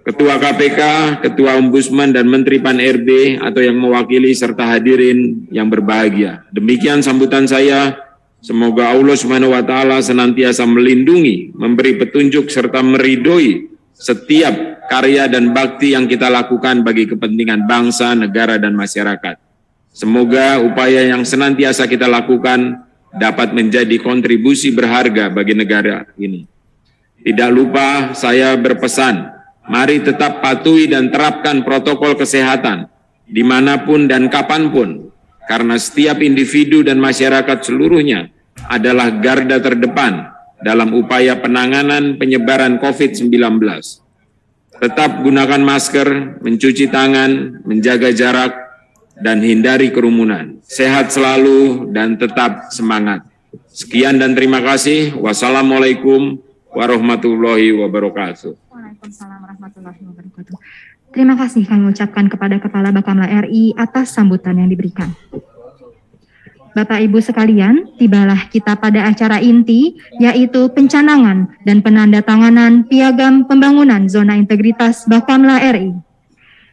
Ketua KPK, Ketua Ombudsman, dan Menteri Pan-RB atau yang mewakili serta hadirin yang berbahagia. Demikian sambutan saya. Semoga Allah SWT senantiasa melindungi, memberi petunjuk, serta meridhoi setiap karya dan bakti yang kita lakukan bagi kepentingan bangsa, negara, dan masyarakat. Semoga upaya yang senantiasa kita lakukan dapat menjadi kontribusi berharga bagi negara ini. Tidak lupa saya berpesan, mari tetap patuhi dan terapkan protokol kesehatan dimanapun dan kapanpun, karena setiap individu dan masyarakat seluruhnya adalah garda terdepan dalam upaya penanganan penyebaran COVID-19. Tetap gunakan masker, mencuci tangan, menjaga jarak, dan hindari kerumunan. Sehat selalu dan tetap semangat. Sekian dan terima kasih. Wassalamualaikum warahmatullahi wabarakatuh. Waalaikumsalam warahmatullahi wabarakatuh. Terima kasih kami ucapkan kepada Kepala Bakamla RI atas sambutan yang diberikan. Bapak Ibu sekalian, tibalah kita pada acara inti, yaitu pencanangan dan penandatanganan Piagam Pembangunan Zona Integritas Bakamla RI.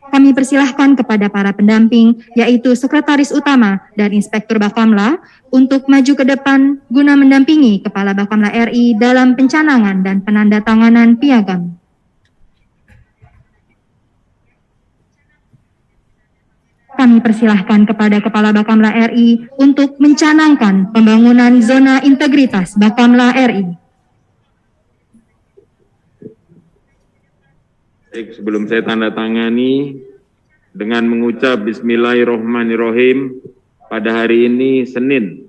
Kami persilahkan kepada para pendamping, yaitu Sekretaris Utama dan Inspektur Bakamla, untuk maju ke depan guna mendampingi Kepala Bakamla RI dalam pencanangan dan penandatanganan piagam. Kami persilahkan kepada Kepala Bakamla RI untuk mencanangkan pembangunan zona integritas Bakamla RI. Baik, sebelum saya tanda tangani dengan mengucap Bismillahirrahmanirrahim, pada hari ini Senin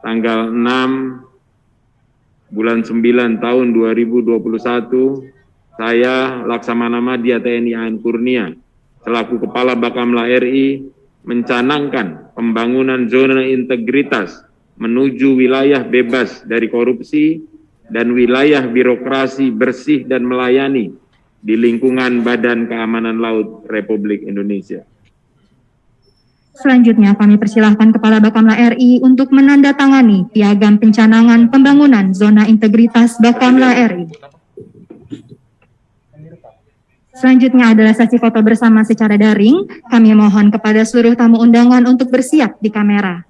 tanggal 6 bulan 9 tahun 2021, saya Laksamana Madya TNI AN Kurnia selaku Kepala Bakamla RI mencanangkan pembangunan zona integritas menuju wilayah bebas dari korupsi dan wilayah birokrasi bersih dan melayani di lingkungan Badan Keamanan Laut Republik Indonesia. Selanjutnya kami persilahkan Kepala Bakamla RI untuk menandatangani Piagam Pencanangan Pembangunan Zona Integritas Bakamla RI. Selanjutnya adalah sesi foto bersama secara daring. Kami mohon kepada seluruh tamu undangan untuk bersiap di kamera.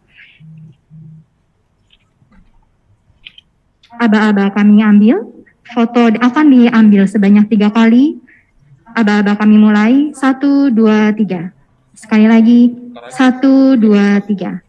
Aba-aba kami ambil. Foto akan diambil sebanyak 3 kali. Aba-aba kami mulai. 1, 2, 3. Sekali lagi. 1, 2, 3.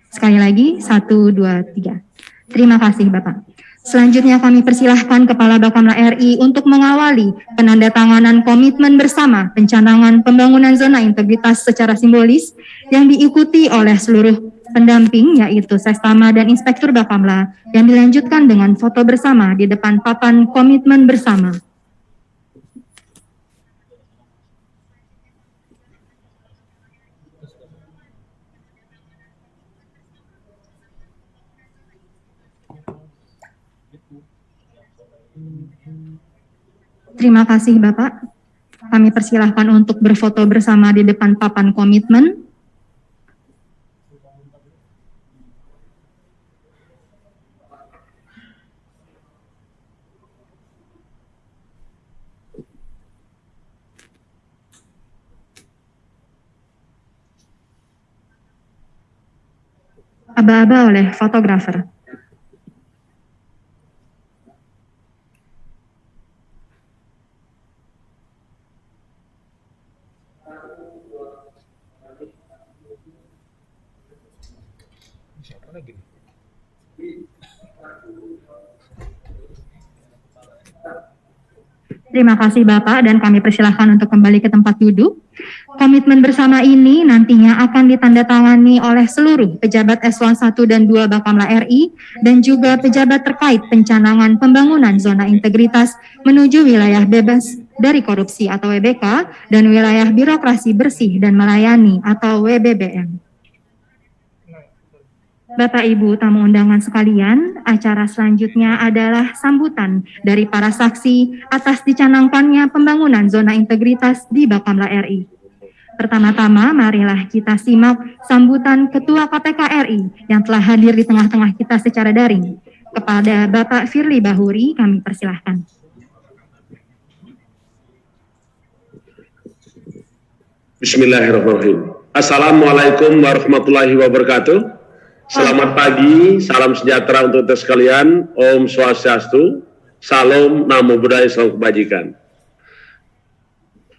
Sekali lagi. 1, 2, 3. Terima kasih Bapak. Selanjutnya kami persilahkan Kepala Bakamla RI untuk mengawali penandatanganan komitmen bersama pencanangan pembangunan zona integritas secara simbolis yang diikuti oleh seluruh pendamping yaitu Sestama dan Inspektur Bakamla yang dilanjutkan dengan foto bersama di depan papan komitmen bersama. Terima kasih Bapak. Kami persilahkan untuk berfoto bersama di depan papan komitmen. Aba-aba oleh fotografer. Terima kasih Bapak dan kami persilahkan untuk kembali ke tempat duduk. Komitmen bersama ini nantinya akan ditandatangani oleh seluruh pejabat eselon 1 dan 2 Bakamla RI dan juga pejabat terkait pencanangan pembangunan zona integritas menuju wilayah bebas dari korupsi atau WBK dan wilayah birokrasi bersih dan melayani atau WBBM. Bapak Ibu tamu undangan sekalian, acara selanjutnya adalah sambutan dari para saksi atas dicanangkannya pembangunan zona integritas di Bakamla RI. Pertama-tama, marilah kita simak sambutan Ketua KPK RI yang telah hadir di tengah-tengah kita secara daring. Kepada Bapak Firly Bahuri, kami persilahkan. Bismillahirrahmanirrahim. Assalamualaikum warahmatullahi wabarakatuh. Selamat pagi, salam sejahtera untuk kita sekalian. Om Swastiastu, Salam, Namo Buddhaya, Salam Kebajikan.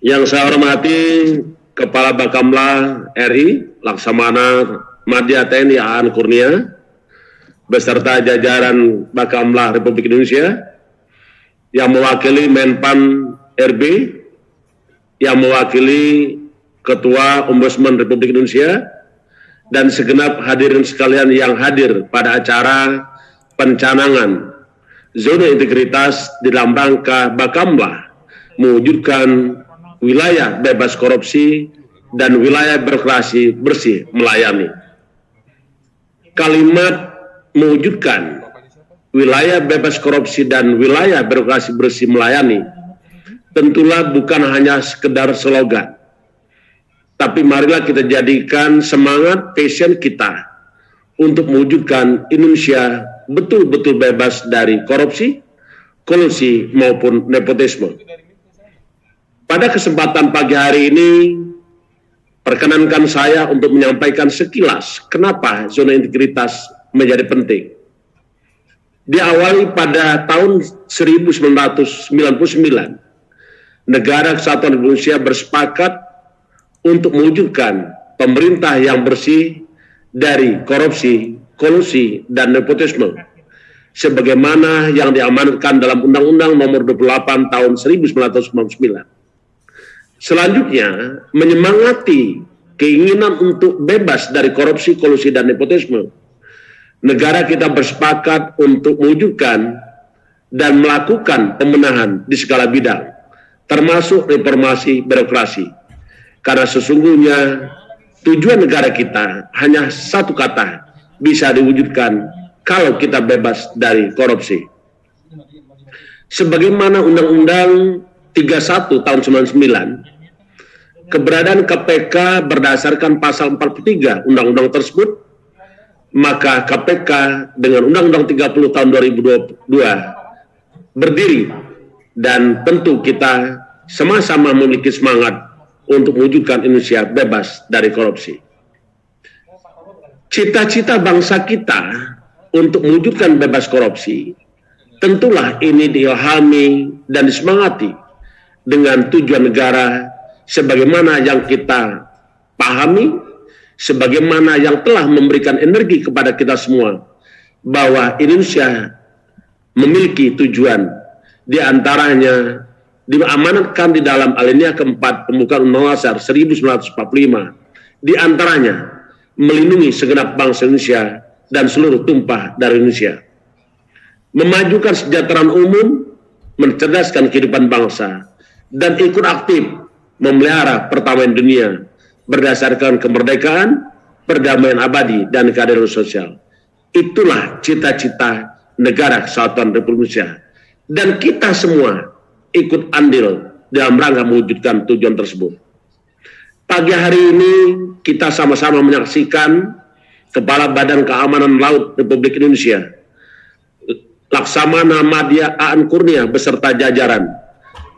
Yang saya hormati Kepala Bakamla RI, Laksamana Madya TNI Aan Kurnia, beserta jajaran Bakamla Republik Indonesia, yang mewakili Menpan RB, yang mewakili Ketua Ombudsman Republik Indonesia, dan segenap hadirin sekalian yang hadir pada acara pencanangan zona integritas di dalam rangka Bakamla mewujudkan wilayah bebas korupsi dan wilayah birokrasi bersih melayani. Kalimat mewujudkan wilayah bebas korupsi dan wilayah birokrasi bersih melayani tentulah bukan hanya sekedar slogan, tapi marilah kita jadikan semangat passion kita untuk mewujudkan Indonesia betul-betul bebas dari korupsi, kolusi maupun nepotisme. Pada kesempatan pagi hari ini, perkenankan saya untuk menyampaikan sekilas kenapa zona integritas menjadi penting. Diawali pada tahun 1999, negara kesatuan Indonesia bersepakat untuk mewujudkan pemerintah yang bersih dari korupsi, kolusi, dan nepotisme, sebagaimana yang diamanatkan dalam Undang-Undang Nomor 28 Tahun 1999. Selanjutnya, menyemangati keinginan untuk bebas dari korupsi, kolusi, dan nepotisme, negara kita bersepakat untuk mewujudkan dan melakukan pembenahan di segala bidang, termasuk reformasi birokrasi. Karena sesungguhnya tujuan negara kita hanya satu kata, bisa diwujudkan kalau kita bebas dari korupsi. Sebagaimana Undang-Undang 31 tahun 99, keberadaan KPK berdasarkan pasal 43 Undang-Undang tersebut, maka KPK dengan Undang-Undang 30 tahun 2022 berdiri dan tentu kita sama-sama memiliki semangat untuk mewujudkan Indonesia bebas dari korupsi. Cita-cita bangsa kita untuk mewujudkan bebas korupsi, tentulah ini diilhami dan disemangati dengan tujuan negara sebagaimana yang kita pahami, sebagaimana yang telah memberikan energi kepada kita semua, bahwa Indonesia memiliki tujuan, di antaranya diamanatkan di dalam alinea keempat pembukaan Undang-Undang Dasar 1945, di antaranya melindungi segenap bangsa Indonesia dan seluruh tumpah dari Indonesia, memajukan kesejahteraan umum, mencerdaskan kehidupan bangsa, dan ikut aktif memelihara perdamaian dunia berdasarkan kemerdekaan, perdamaian abadi, dan keadilan sosial. Itulah cita-cita negara kesatuan Republik Indonesia. Dan kita semua ikut andil dalam rangka mewujudkan tujuan tersebut. Pagi hari ini kita sama-sama menyaksikan Kepala Badan Keamanan Laut Republik Indonesia, Laksamana Madya Aan Kurnia beserta jajaran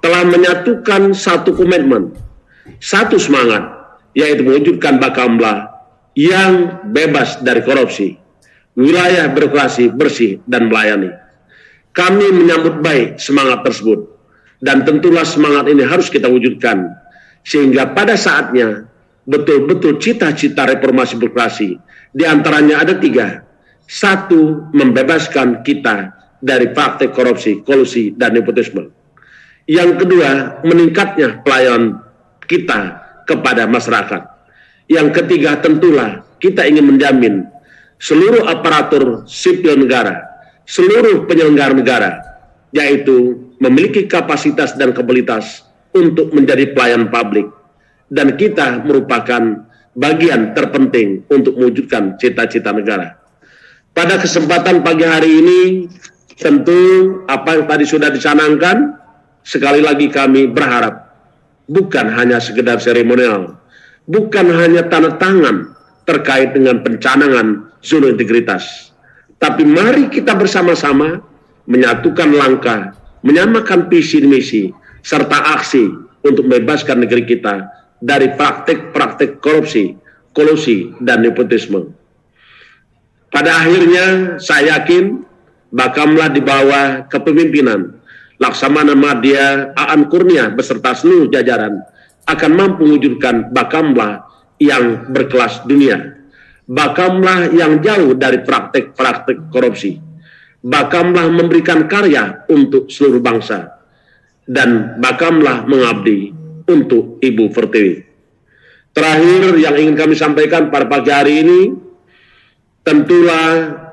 telah menyatukan satu komitmen, satu semangat, yaitu mewujudkan Bakamla yang bebas dari korupsi, wilayah birokrasi bersih dan melayani. Kami menyambut baik semangat tersebut, dan tentulah semangat ini harus kita wujudkan, sehingga pada saatnya betul-betul cita-cita reformasi birokrasi, diantaranya ada 3. 1, membebaskan kita dari praktek korupsi, kolusi, dan nepotisme. Yang kedua, meningkatnya pelayanan kita kepada masyarakat. Yang ketiga, tentulah kita ingin menjamin seluruh aparatur sipil negara, seluruh penyelenggara negara, yaitu memiliki kapasitas dan kapabilitas untuk menjadi pelayan publik. Dan kita merupakan bagian terpenting untuk mewujudkan cita-cita negara. Pada kesempatan pagi hari ini, tentu apa yang tadi sudah dicanangkan, sekali lagi kami berharap bukan hanya sekedar seremonial, bukan hanya tanda tangan terkait dengan pencanangan zona integritas, tapi mari kita bersama-sama menyatukan langkah, menyamakan visi misi, serta aksi untuk membebaskan negeri kita dari praktek-praktek korupsi, kolusi, dan nepotisme. Pada akhirnya, saya yakin Bakamla di bawah kepemimpinan Laksamana Madya Aan Kurnia beserta seluruh jajaran akan mampu mewujudkan Bakamla yang berkelas dunia, Bakamla yang jauh dari praktek-praktek korupsi, Bakamla memberikan karya untuk seluruh bangsa, dan Bakamla mengabdi untuk Ibu Pertiwi. Terakhir yang ingin kami sampaikan pada pagi hari ini, tentulah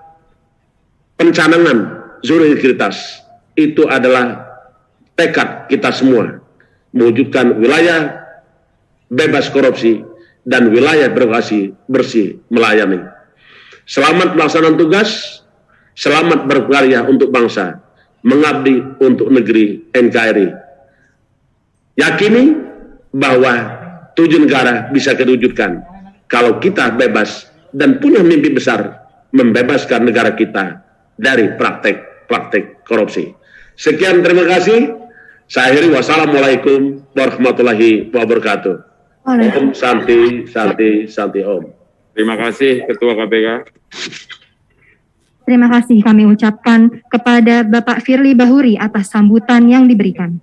pencanangan zona integritas itu adalah tekad kita semua mewujudkan wilayah bebas korupsi dan wilayah birokrasi bersih melayani. Selamat melaksanakan tugas, selamat berkarya untuk bangsa, mengabdi untuk negeri NKRI. Yakini bahwa tujuan negara bisa kita wujudkan kalau kita bebas dan punya mimpi besar membebaskan negara kita dari praktek-praktek korupsi. Sekian, terima kasih. Saya akhiri, wassalamualaikum warahmatullahi wabarakatuh. Om Santi, Santi, Santi Om. Terima kasih Ketua KPK. Terima kasih kami ucapkan kepada Bapak Firly Bahuri atas sambutan yang diberikan.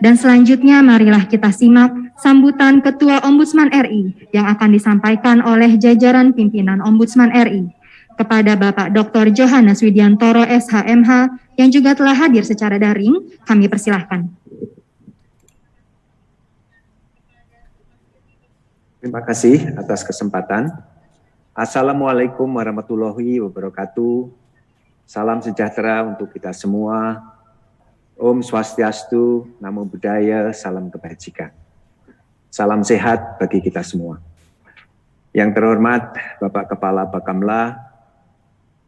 Dan selanjutnya marilah kita simak sambutan Ketua Ombudsman RI yang akan disampaikan oleh jajaran pimpinan Ombudsman RI. Kepada Bapak Dr. Johannes Widiantoro SHMH yang juga telah hadir secara daring, kami persilahkan. Terima kasih atas kesempatan. Assalamualaikum warahmatullahi wabarakatuh. Salam sejahtera untuk kita semua. Om Swastiastu, Namo Buddhaya, salam kebajikan. Salam sehat bagi kita semua. Yang terhormat Bapak Kepala Bakamla,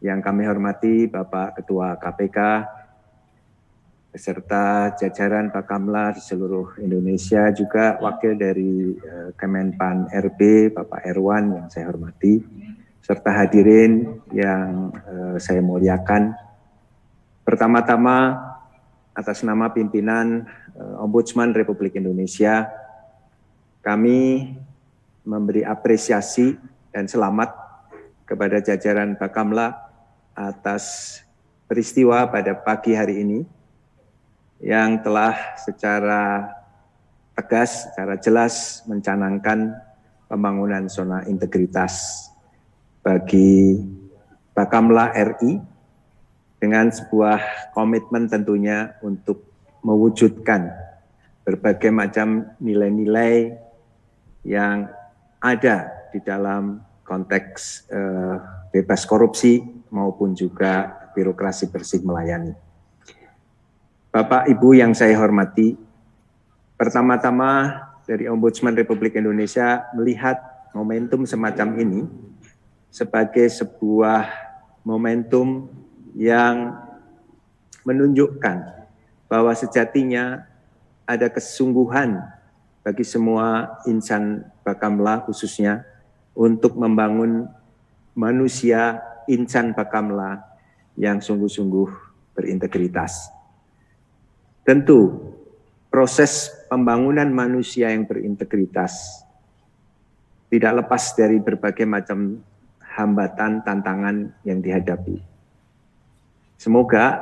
yang kami hormati Bapak Ketua KPK, beserta jajaran Bakamla di seluruh Indonesia, juga wakil dari Kemenpan RB, Bapak Erwan yang saya hormati, serta hadirin yang saya muliakan. Pertama-tama, atas nama pimpinan Ombudsman Republik Indonesia, kami memberi apresiasi dan selamat kepada jajaran Bakamla atas peristiwa pada pagi hari ini yang telah secara tegas, secara jelas mencanangkan pembangunan zona integritas bagi Bakamla RI dengan sebuah komitmen tentunya untuk mewujudkan berbagai macam nilai-nilai yang ada di dalam konteks bebas korupsi maupun juga birokrasi bersih melayani. Bapak Ibu yang saya hormati, pertama-tama dari Ombudsman Republik Indonesia melihat momentum semacam ini sebagai sebuah momentum yang menunjukkan bahwa sejatinya ada kesungguhan bagi semua insan Bakamla khususnya untuk membangun manusia insan Bakamla yang sungguh-sungguh berintegritas. Tentu proses pembangunan manusia yang berintegritas tidak lepas dari berbagai macam hambatan, tantangan yang dihadapi. Semoga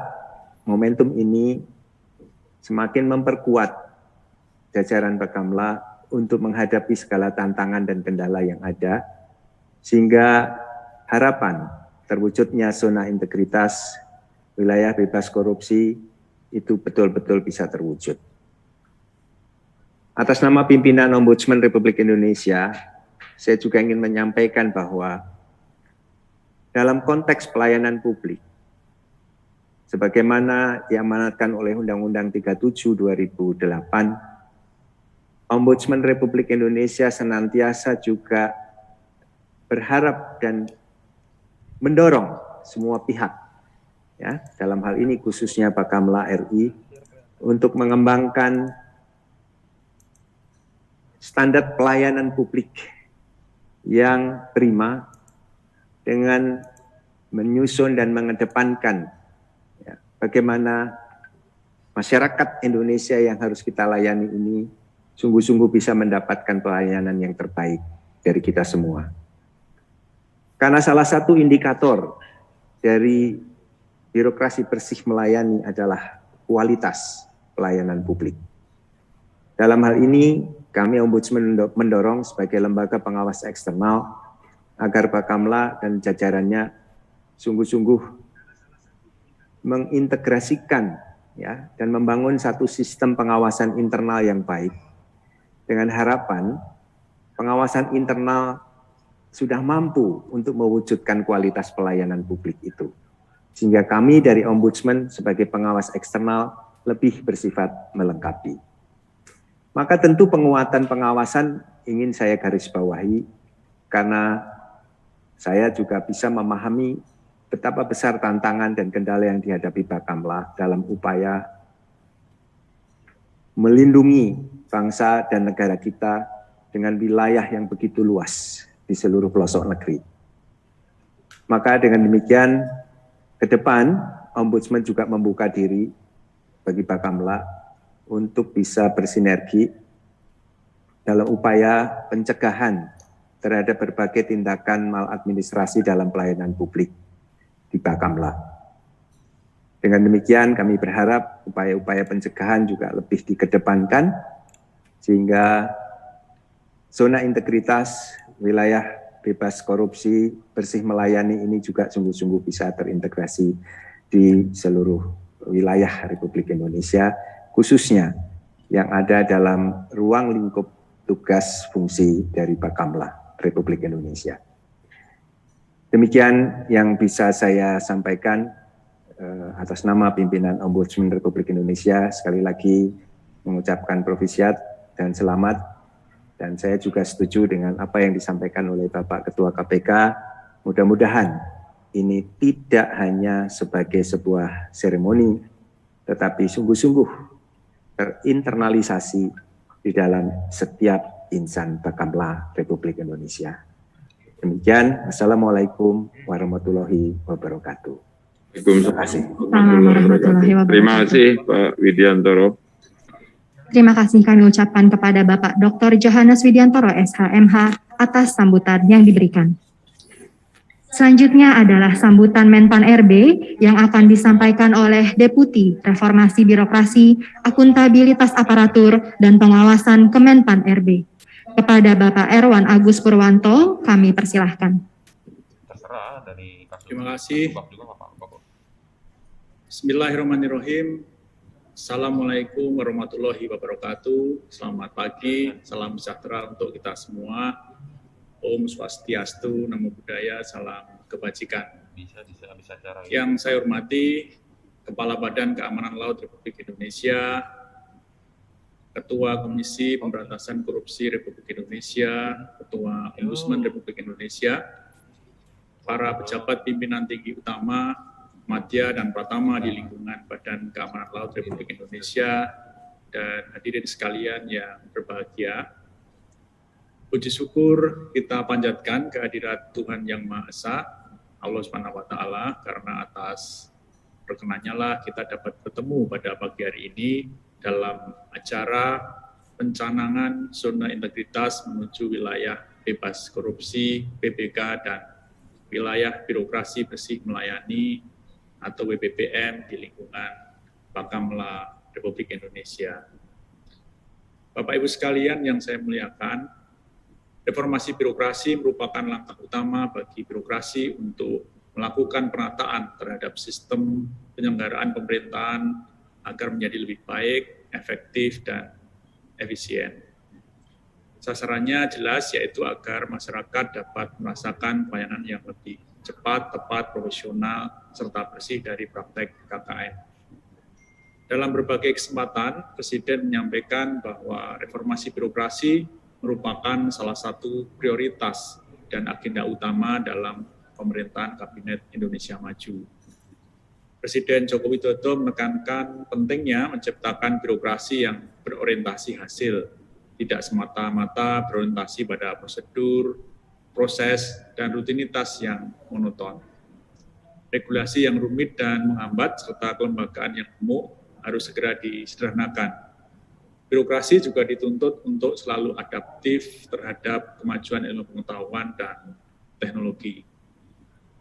momentum ini semakin memperkuat jajaran Bakamla untuk menghadapi segala tantangan dan kendala yang ada, sehingga harapan terwujudnya zona integritas, wilayah bebas korupsi, itu betul-betul bisa terwujud. Atas nama pimpinan Ombudsman Republik Indonesia, saya juga ingin menyampaikan bahwa dalam konteks pelayanan publik, sebagaimana diamanatkan oleh Undang-Undang 37 2008, Ombudsman Republik Indonesia senantiasa juga berharap dan mendorong semua pihak, ya, dalam hal ini khususnya Bakamla RI, untuk mengembangkan standar pelayanan publik yang prima dengan menyusun dan mengedepankan bagaimana masyarakat Indonesia yang harus kita layani ini sungguh-sungguh bisa mendapatkan pelayanan yang terbaik dari kita semua. Karena salah satu indikator dari birokrasi bersih melayani adalah kualitas pelayanan publik. Dalam hal ini, kami Ombudsman mendorong sebagai lembaga pengawas eksternal agar Bakamla dan jajarannya sungguh-sungguh mengintegrasikan, ya, dan membangun satu sistem pengawasan internal yang baik dengan harapan pengawasan internal sudah mampu untuk mewujudkan kualitas pelayanan publik itu, sehingga kami dari Ombudsman sebagai pengawas eksternal lebih bersifat melengkapi. Maka tentu penguatan pengawasan ingin saya garis bawahi karena saya juga bisa memahami betapa besar tantangan dan kendala yang dihadapi Bakamla dalam upaya melindungi bangsa dan negara kita dengan wilayah yang begitu luas di seluruh pelosok negeri. Maka dengan demikian, ke depan Ombudsman juga membuka diri bagi Bakamla untuk bisa bersinergi dalam upaya pencegahan terhadap berbagai tindakan maladministrasi dalam pelayanan publik di Bakamla. Dengan demikian kami berharap upaya-upaya pencegahan juga lebih dikedepankan sehingga zona integritas, wilayah bebas korupsi, bersih melayani ini juga sungguh-sungguh bisa terintegrasi di seluruh wilayah Republik Indonesia, khususnya yang ada dalam ruang lingkup tugas fungsi dari Bakamla Republik Indonesia. Demikian yang bisa saya sampaikan atas nama pimpinan Ombudsman Republik Indonesia. Sekali lagi mengucapkan profisiat dan selamat. Dan saya juga setuju dengan apa yang disampaikan oleh Bapak Ketua KPK. Mudah-mudahan ini tidak hanya sebagai sebuah seremoni, tetapi sungguh-sungguh terinternalisasi di dalam setiap insan Bakamla Republik Indonesia. Demikian, Assalamualaikum warahmatullahi wabarakatuh. Terima kasih. Terima kasih Pak Widiantoro. Terima kasih kami ucapkan kepada Bapak Dr. Johannes Widiantoro, SHMH, atas sambutan yang diberikan. Selanjutnya adalah sambutan Menpan RB yang akan disampaikan oleh Deputi Reformasi Birokrasi, Akuntabilitas Aparatur, dan Pengawasan Kemenpan RB. Kepada Bapak Erwan Agus Purwanto, kami persilahkan. Terima kasih. Bismillahirrahmanirrahim. Assalamualaikum warahmatullahi wabarakatuh. Selamat pagi, salam sejahtera untuk kita semua. Om Swastiastu, Namo Buddhaya, salam kebajikan. Yang saya hormati Kepala Badan Keamanan Laut Republik Indonesia, Ketua Komisi Pemberantasan Korupsi Republik Indonesia, Ketua Ombudsman Republik Indonesia, para pejabat pimpinan tinggi utama, madya dan pratama di lingkungan Badan Keamanan Laut Republik Indonesia, dan hadirin sekalian yang berbahagia. Puji syukur kita panjatkan kehadirat Tuhan Yang Maha Esa, Allah Subhanahu wa Ta'ala, karena atas perkenannya lah kita dapat bertemu pada pagi hari ini dalam acara pencanangan zona integritas menuju wilayah bebas korupsi, PBK, dan wilayah birokrasi bersih melayani atau WBBM di lingkungan Bakamla Republik Indonesia. Bapak Ibu sekalian yang saya muliakan, reformasi birokrasi merupakan langkah utama bagi birokrasi untuk melakukan penataan terhadap sistem penyelenggaraan pemerintahan agar menjadi lebih baik, efektif, dan efisien. Sasarannya jelas, yaitu agar masyarakat dapat merasakan pelayanan yang lebih cepat, tepat, profesional, serta bersih dari praktek KKN. Dalam berbagai kesempatan, Presiden menyampaikan bahwa reformasi birokrasi merupakan salah satu prioritas dan agenda utama dalam pemerintahan Kabinet Indonesia Maju. Presiden Joko Widodo menekankan pentingnya menciptakan birokrasi yang berorientasi hasil, tidak semata-mata berorientasi pada prosedur, proses, dan rutinitas yang monoton. Regulasi yang rumit dan menghambat serta kelembagaan yang gemuk harus segera disederhanakan. Birokrasi juga dituntut untuk selalu adaptif terhadap kemajuan ilmu pengetahuan dan teknologi.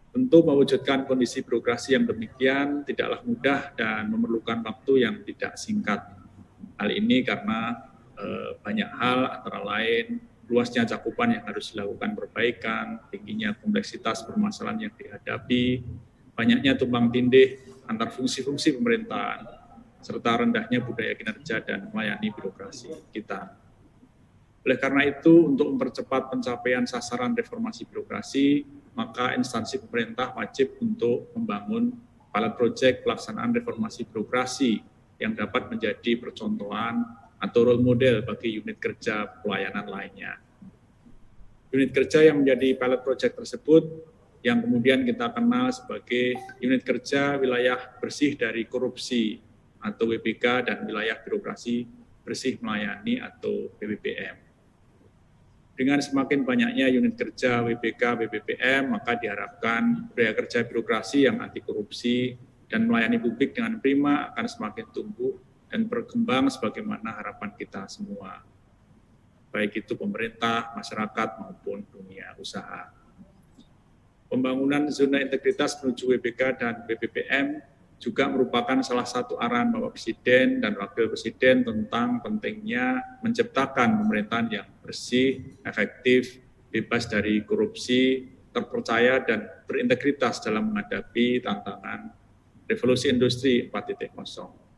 Tentu mewujudkan kondisi birokrasi yang demikian tidaklah mudah dan memerlukan waktu yang tidak singkat. Hal ini karena banyak hal, antara lain luasnya cakupan yang harus dilakukan perbaikan, tingginya kompleksitas permasalahan yang dihadapi, banyaknya tumpang tindih antar fungsi-fungsi pemerintahan, serta rendahnya budaya kinerja dan melayani birokrasi kita. Oleh karena itu, untuk mempercepat pencapaian sasaran reformasi birokrasi, maka instansi pemerintah wajib untuk membangun pilot project pelaksanaan reformasi birokrasi yang dapat menjadi percontohan atau role model bagi unit kerja pelayanan lainnya. Unit kerja yang menjadi pilot project tersebut yang kemudian kita kenal sebagai unit kerja wilayah bersih dari korupsi atau WBK dan wilayah birokrasi bersih melayani atau WBBM. Dengan semakin banyaknya unit kerja WBK, WBBM, maka diharapkan budaya kerja birokrasi yang anti korupsi dan melayani publik dengan prima akan semakin tumbuh dan berkembang sebagaimana harapan kita semua, baik itu pemerintah, masyarakat, maupun dunia usaha. Pembangunan zona integritas menuju WBK dan WBBM juga merupakan salah satu arahan Bapak Presiden dan Wakil Presiden tentang pentingnya menciptakan pemerintahan yang bersih, efektif, bebas dari korupsi, terpercaya, dan berintegritas dalam menghadapi tantangan revolusi industri 4.0.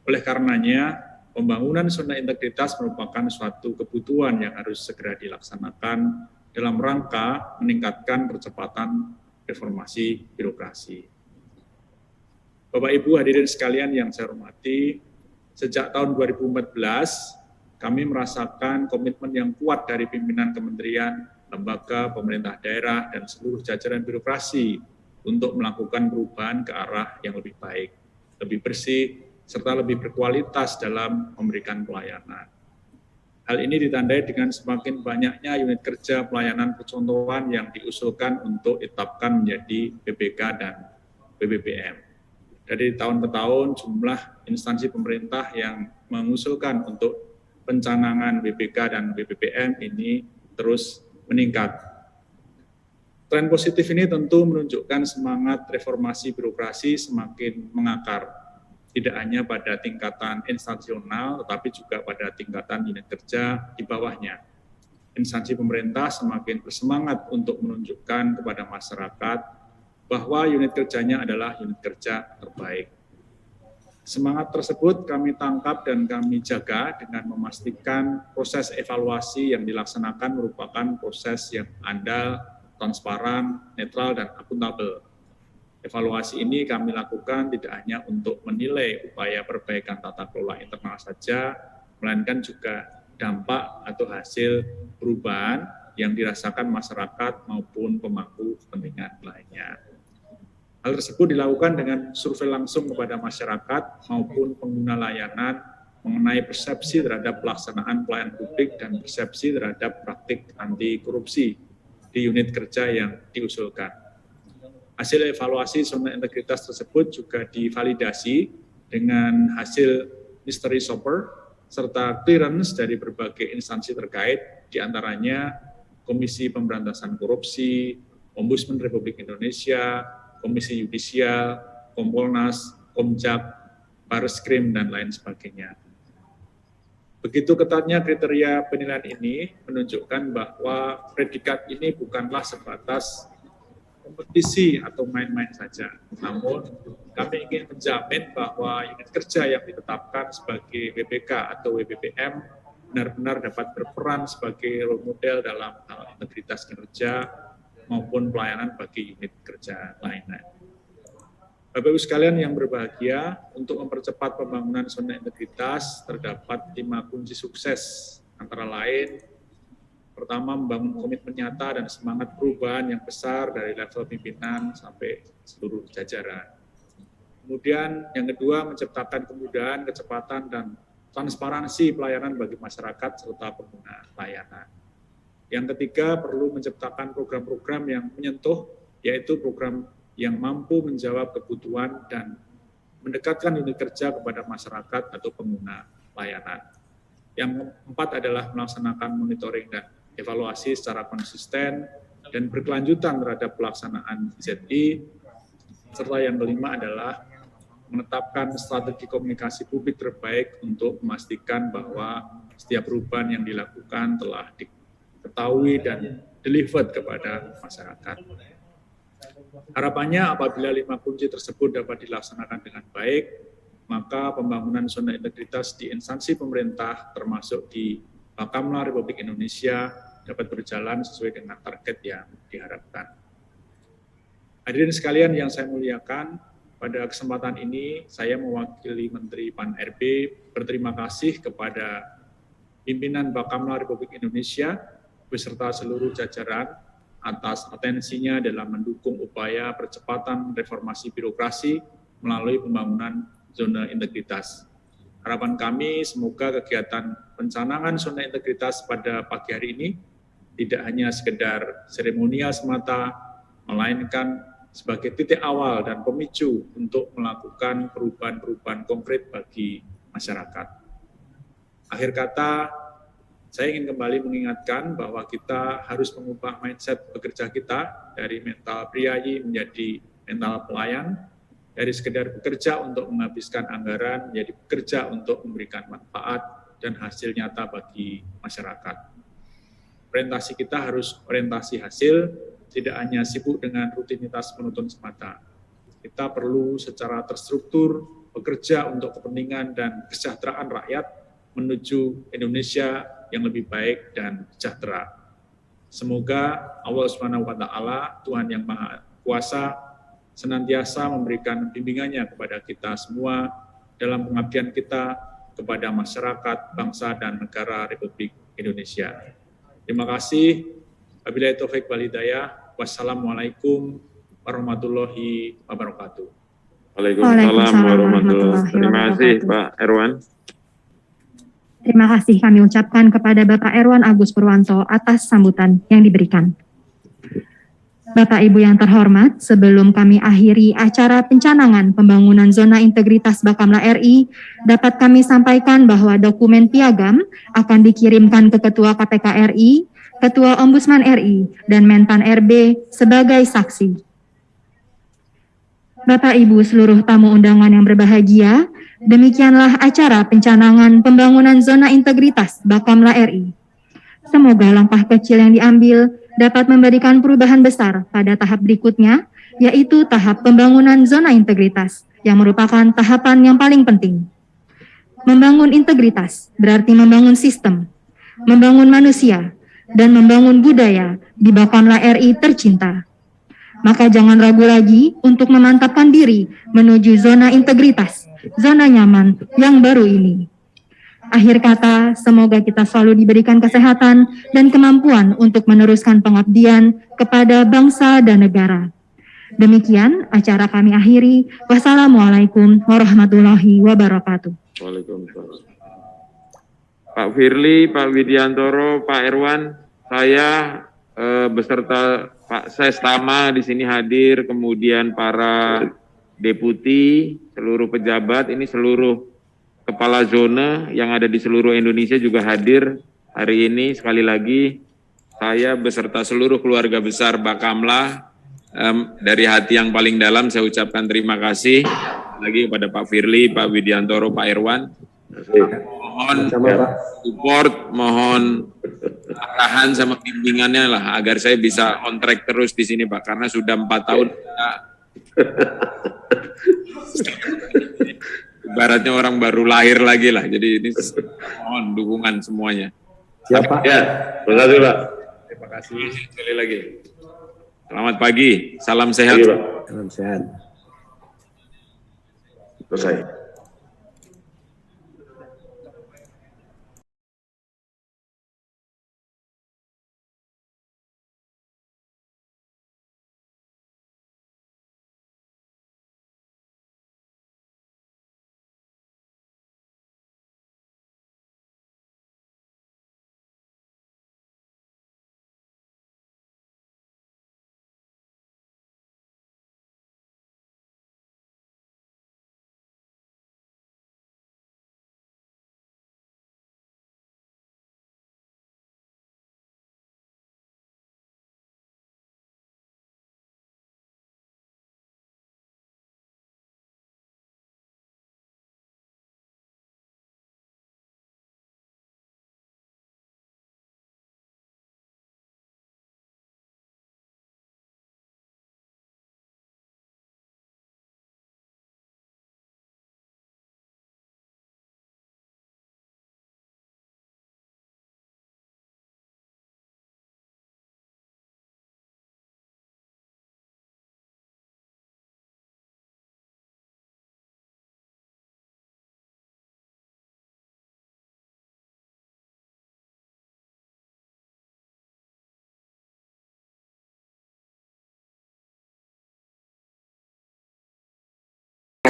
Oleh karenanya, pembangunan zona integritas merupakan suatu kebutuhan yang harus segera dilaksanakan dalam rangka meningkatkan percepatan reformasi birokrasi. Bapak Ibu hadirin sekalian yang saya hormati, sejak tahun 2014 kami merasakan komitmen yang kuat dari pimpinan kementerian, lembaga, pemerintah daerah, dan seluruh jajaran birokrasi untuk melakukan perubahan ke arah yang lebih baik, lebih bersih, serta lebih berkualitas dalam memberikan pelayanan. Hal ini ditandai dengan semakin banyaknya unit kerja pelayanan percontohan yang diusulkan untuk ditetapkan menjadi PBK dan WBBM. Dari tahun ke tahun, jumlah instansi pemerintah yang mengusulkan untuk pencanangan WBK dan WBBM ini terus meningkat. Tren positif ini tentu menunjukkan semangat reformasi birokrasi semakin mengakar, tidak hanya pada tingkatan instansional, tetapi juga pada tingkatan unit kerja di bawahnya. Instansi pemerintah semakin bersemangat untuk menunjukkan kepada masyarakat bahwa unit kerjanya adalah unit kerja terbaik. Semangat tersebut kami tangkap dan kami jaga dengan memastikan proses evaluasi yang dilaksanakan merupakan proses yang andal, transparan, netral, dan akuntabel. Evaluasi ini kami lakukan tidak hanya untuk menilai upaya perbaikan tata kelola internal saja, melainkan juga dampak atau hasil perubahan yang dirasakan masyarakat maupun pemangku kepentingan lainnya. Hal tersebut dilakukan dengan survei langsung kepada masyarakat maupun pengguna layanan mengenai persepsi terhadap pelaksanaan pelayanan publik dan persepsi terhadap praktik anti korupsi di unit kerja yang diusulkan. Hasil evaluasi zona integritas tersebut juga divalidasi dengan hasil mystery shopper serta clearance dari berbagai instansi terkait, diantaranya Komisi Pemberantasan Korupsi, Ombudsman Republik Indonesia, Komisi Yudisial, Kompolnas, Komjak, Bareskrim, dan lain sebagainya. Begitu ketatnya kriteria penilaian ini menunjukkan bahwa predikat ini bukanlah sebatas kompetisi atau main-main saja. Namun kami ingin menjamin bahwa unit kerja yang ditetapkan sebagai WPK atau WPPM benar-benar dapat berperan sebagai role model dalam hal integritas kinerja maupun pelayanan bagi unit kerja lainnya. Bapak Ibu sekalian yang berbahagia, untuk mempercepat pembangunan zona integritas terdapat 5 kunci sukses, antara lain, pertama, membangun komitmen nyata dan semangat perubahan yang besar dari level pimpinan sampai seluruh jajaran. Kemudian yang kedua, menciptakan kemudahan, kecepatan, dan transparansi pelayanan bagi masyarakat serta pengguna layanan. Yang ketiga, perlu menciptakan program-program yang menyentuh, yaitu program yang mampu menjawab kebutuhan dan mendekatkan unit kerja kepada masyarakat atau pengguna layanan. Yang keempat adalah melaksanakan monitoring dan evaluasi secara konsisten dan berkelanjutan terhadap pelaksanaan ZI. Serta yang kelima adalah menetapkan strategi komunikasi publik terbaik untuk memastikan bahwa setiap perubahan yang dilakukan telah diketahui dan delivered kepada masyarakat. Harapannya apabila 5 kunci tersebut dapat dilaksanakan dengan baik, maka pembangunan zona integritas di instansi pemerintah termasuk di Bakamla Republik Indonesia dapat berjalan sesuai dengan target yang diharapkan. Hadirin sekalian yang saya muliakan, pada kesempatan ini saya mewakili Menteri Pan-RB berterima kasih kepada pimpinan Bakamla Republik Indonesia beserta seluruh jajaran atas atensinya dalam mendukung upaya percepatan reformasi birokrasi melalui pembangunan zona integritas. Harapan kami semoga kegiatan pencanangan zona integritas pada pagi hari ini tidak hanya sekedar seremonial semata, melainkan sebagai titik awal dan pemicu untuk melakukan perubahan-perubahan konkret bagi masyarakat. Akhir kata, saya ingin kembali mengingatkan bahwa kita harus mengubah mindset bekerja kita dari mental priayi menjadi mental pelayan, dari sekedar bekerja untuk menghabiskan anggaran menjadi bekerja untuk memberikan manfaat dan hasil nyata bagi masyarakat. Orientasi kita harus orientasi hasil, tidak hanya sibuk dengan rutinitas monoton semata. Kita perlu secara terstruktur bekerja untuk kepentingan dan kesejahteraan rakyat menuju Indonesia yang lebih baik dan sejahtera. Semoga Allah SWT, Tuhan yang Maha Kuasa, senantiasa memberikan bimbingannya kepada kita semua dalam pengabdian kita kepada masyarakat, bangsa, dan negara Republik Indonesia. Terima kasih. Wabillahi taufiq wal hidayah. Wassalamualaikum warahmatullahi wabarakatuh. Waalaikumsalam warahmatullahi wabarakatuh. Terima kasih Pak Erwan. Terima kasih kami ucapkan kepada Bapak Erwan Agus Purwanto atas sambutan yang diberikan. Bapak Ibu yang terhormat, sebelum kami akhiri acara pencanangan pembangunan zona integritas Bakamla RI, dapat kami sampaikan bahwa dokumen piagam akan dikirimkan ke Ketua KPK RI, Ketua Ombudsman RI, dan Menpan RB sebagai saksi. Bapak Ibu seluruh tamu undangan yang berbahagia, demikianlah acara pencanangan pembangunan zona integritas Bakamla RI. Semoga langkah kecil yang diambil dapat memberikan perubahan besar pada tahap berikutnya yaitu tahap pembangunan zona integritas, yang merupakan tahapan yang paling penting. Membangun integritas berarti membangun sistem, membangun manusia, dan membangun budaya di Bakamla RI tercinta. Maka jangan ragu lagi untuk memantapkan diri menuju zona integritas, zona nyaman yang baru ini. Akhir kata, semoga kita selalu diberikan kesehatan dan kemampuan untuk meneruskan pengabdian kepada bangsa dan negara. Demikian acara kami akhiri. Wassalamualaikum warahmatullahi wabarakatuh. Waalaikumsalam. Pak Firly, Pak Widiantoro, Pak Erwan, saya beserta Pak Sestama di sini hadir, kemudian para deputi, seluruh pejabat, ini seluruh kepala zona yang ada di seluruh Indonesia juga hadir hari ini. Sekali lagi, saya beserta seluruh keluarga besar Bakamla, dari hati yang paling dalam saya ucapkan terima kasih lagi kepada Pak Firly, Pak Widiantoro, Pak Erwan. Mohon support, mohon arahan sama bimbingannya lah agar saya bisa on track terus di sini Pak, karena sudah 4 tahun ibaratnya orang baru lahir lagi lah, jadi ini mohon dukungan semuanya. Siap Pak. Ya, terima kasih Pak. Terima kasih sekali lagi. Selamat pagi, salam sehat. Pagi, Pak. Salam sehat. Selesai.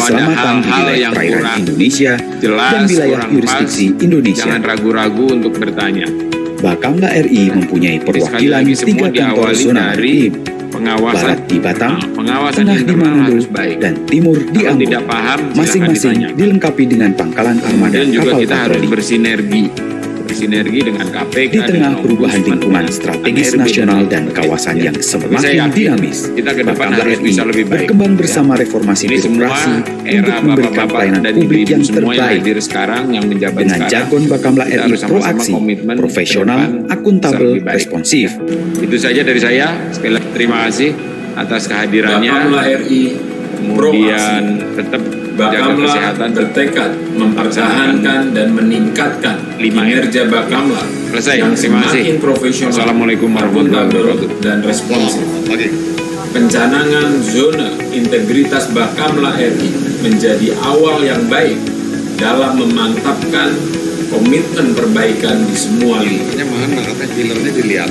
Keselamatan di wilayah perairan Indonesia jelas, dan wilayah jurisdiksi Indonesia. Jangan ragu-ragu untuk bertanya. Bakamla RI mempunyai perwakilan 3 kantor zona maritim, pengawasan barat di Batam, pengawasan tengah di Manado, dan timur di Kalau Ambon. tidak paham, silakan Masing-masing ditanyakan. dilengkapi dengan pangkalan armada Dan juga kapal kita harus patroli. bersinergi dengan KPK, Di tengah dengan perubahan Ombudsman, lingkungan dengan strategis RB, nasional dan dengan kawasan yang Tapi semakin saya yakin dinamis, kita ke depan Bakamla harus RI bisa lebih baik. berkembang bersama reformasi Ini semua birokrasi era untuk memberikan bapak-bapak pelayanan dan publik ibu-ibu yang semua yang terbaik. hadir sekarang, yang menjabat Dengan sekarang, jargon Bakamla kita RI harus sama-sama proaksi, komitmen profesional, ke depan bisa akuntabel, lebih baik. responsif. Itu saja dari saya. Sekali lagi terima kasih atas kehadirannya. Bakamla RI Kemudian tetap jaga Bakamla kesehatan, bertekad mempertahankan dan meningkatkan kinerja Bakamla Selesai. yang Terima kasih. semakin profesional, Assalamualaikum warahmatullahi wabarakatuh. dan responsif. Pencanangan zona integritas Bakamla RI menjadi awal yang baik dalam memantapkan komitmen perbaikan di semua lini.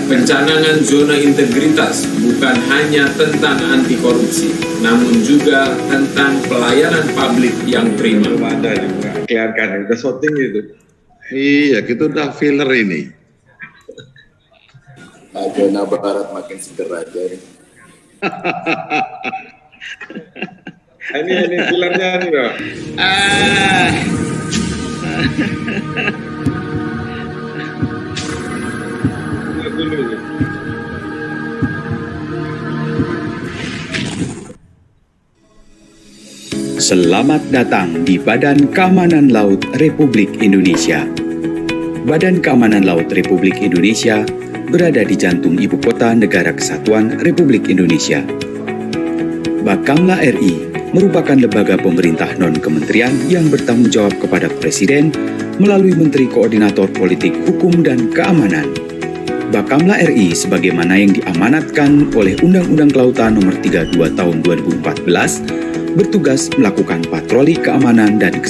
Pencanangan zona integritas bukan hanya tentang anti korupsi, namun juga tentang pelayanan publik yang prima. Ada juga kelihatan udah shooting gitu. Iya, kita udah filler ini. Zona barat makin seger aja nih. ini fillernya nih loh. Selamat datang di Badan Keamanan Laut Republik Indonesia. Badan Keamanan Laut Republik Indonesia berada di jantung ibu kota negara kesatuan Republik Indonesia. Bakamla RI merupakan lembaga pemerintah non-kementerian yang bertanggung jawab kepada Presiden melalui Menteri Koordinator Politik Hukum dan Keamanan. Bakamla RI sebagaimana yang diamanatkan oleh Undang-Undang Kelautan Nomor 32 Tahun 2014 bertugas melakukan patroli keamanan dan